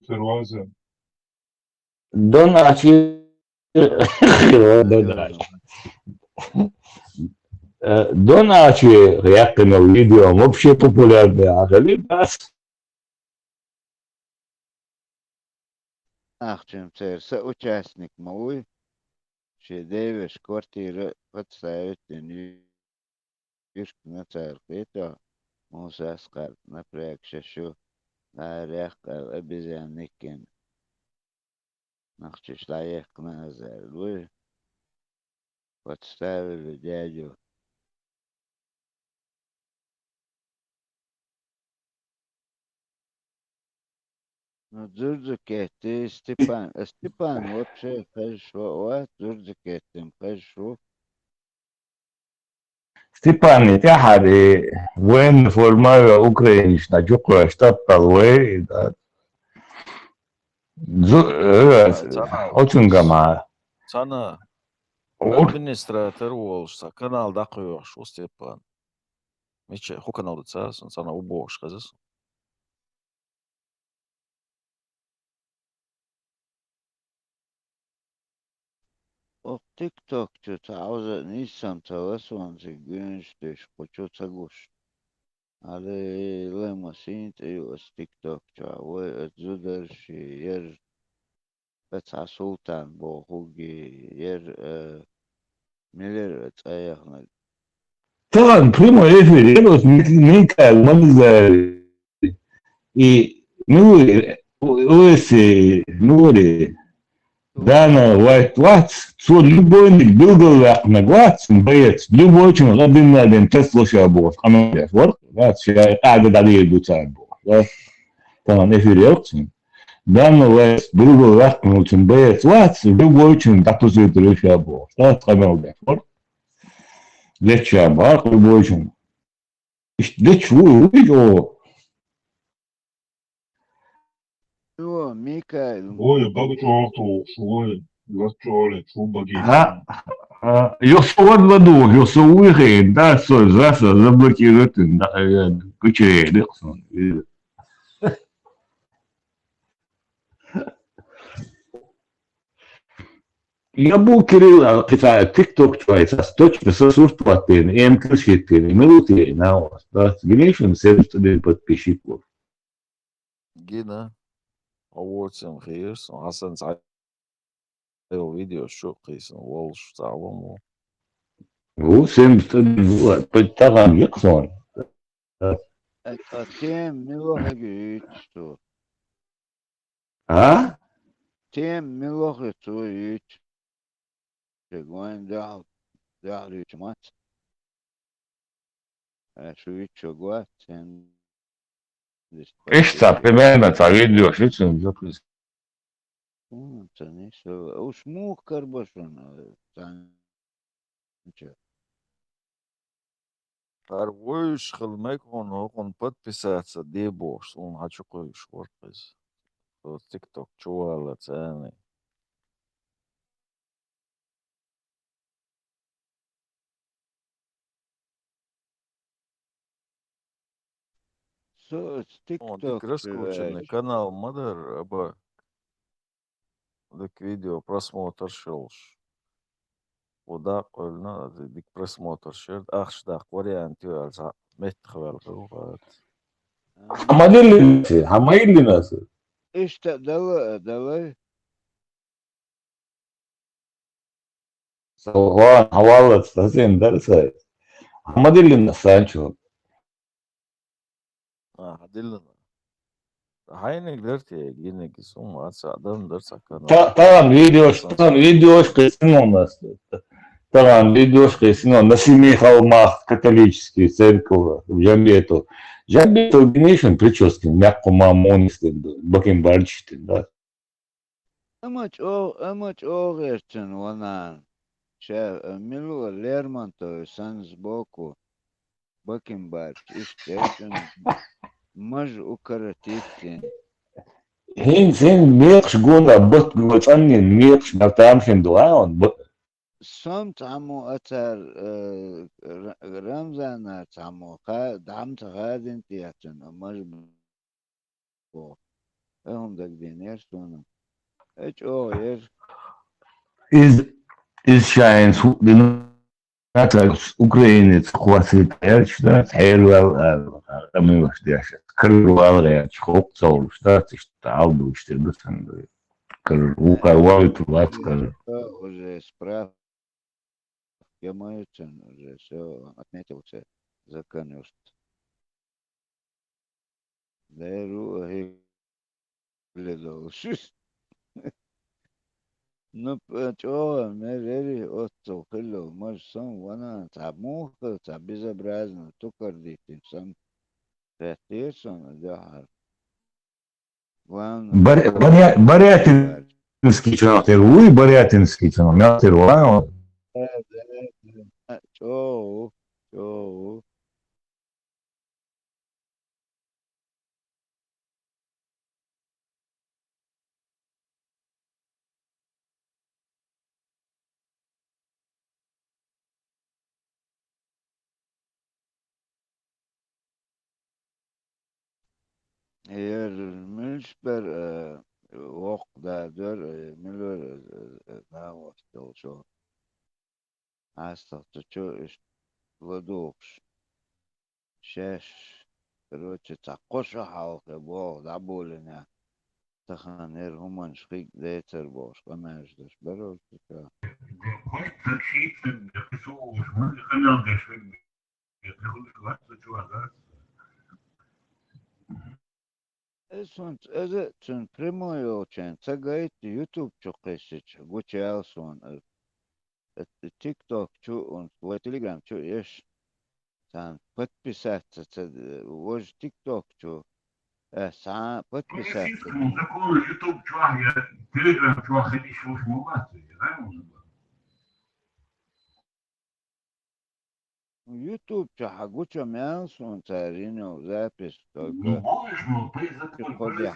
Ферваза. Доначи, Доначи, реакция видео, вообще популярные, а Галибас. Ахчем церса участник мой, шедевиш квартира подставить нишку на церкви, то Муса скал напрягся, что на ряхкал обезьянникен. Нахчеш лаек на зервы, подставили дядю. Ну, Дзурдзукети, Степан. Степан вообще хорошо, а Дзурдзукетим хорошо. Степан, ты хари, вен форма украинская, джокра штат Талвей, да. Очень гама. sana administratör olsa kanalda akıyor şu Stepan. Hiç o kanalda çağırsın sana o boş kızız. О, ТикТок что-то, а уже не сам телефон, гүнштеш, почему-то гуш. Але лема синт и с ТикТок, что, вы отзударши, ер, беца султан, бохуги, ер, миллер, цаяхнал. طبعا primo referirnos nunca manzari и нури дана white watch so любой другой на watch боец любой чем غادي نادي نتصل شابوس انا ورق watch قاعد عليه دوتان طبعا referirnos دانا white другой чем боец watch любой чем تتصل شابوس طبعا ورق Леча бак любой. Да чего, видео. Что, Микаэл? Ой, багы чоорту, шуой, лачоле, чубаги. Я вот воду, я суырен, да, соль, заблокирует, да, кучерей, Я был Кирилл, хотя TikTok чуается, точно сосурствоватен, им кричитен, милутин, на вас, да, генешен, 71 подписчиков. Gina, أوتسم خيس حسن سعيد فيديو شو قيس والش تعلمه هو 71 подтаган يقصون. تيم ملوخ يتشتو ها؟ تيم ملوخ يتشتو وين دعو يتشمات شو يتشوغوات تيم ايش صار примерно, ça видео, что ты записал? تانيش وش مو كربشون تانيش Арвоиш хилмекон окон подписаться дебош он хочу коиш воркис TikTok чуала цены تيك он дик توك раскрученный канал Мадар аба дик видео просмотр шелш ودا قلنا ديك просмотр شرد اخش داق واريانتي والسا متخبل قوات حمايل ناس. ايش دوا سواء حوالة تسين درسة. حمايل ناس سانشو. هدلنا هاي قدرتي جينك سوم ادم درسك طبعا فيديوش قيسين ناس. طبعا فيديوش قيسين ناس يميخوا مع католические церковь в Жамбету. Жамбету генешен прически, мягко мамонистен, бакенбарчитен, да. امج اوغيرتن ونان شاف ملو ليرمونتو سانز بوكو باكنبارج اشتيشن مج اوكراتيتين هين ميقش جونا بط جوتاني ميقش نتامشن دوان. صمت عمو أتر رمزانا عمو دعمت غادن تياتن أمر بو هم دك دينير سونا اج او ير Is shines украинец хватит что حلوة мы واش داش كروا غير شوق صور شتات تعاودوا يشتروا كروا تبعت كر уже справ я маючен уже все отметился законёст деру هيك لدو شش نبقى مريري أوتو كله مش سم وانا تعموه تعب безобразно تكر دي تنسم تحتيرسون دهر وانا Борятинский чанатер уй Борятинский чанатер уай شو شو هي المنشبر وق دا دور ملور دا وقت شو هستا تشو اش ودوكش شاش короче تقوش حاوك بوغ دعبولنا تخانير همان شخيك ديتر بوش قماش برو تكا это чен прямой очень цагает YouTube чукесич гучалсон TikTok чу он свой Telegram чу еш сам подписаться вож TikTok чу сам подписаться Такой YouTube чувак, я Telegram чувак, ходишь в мувации, да, YouTube чу хагуча мянсон царино запись ну, только можешь, ну, ты за приходи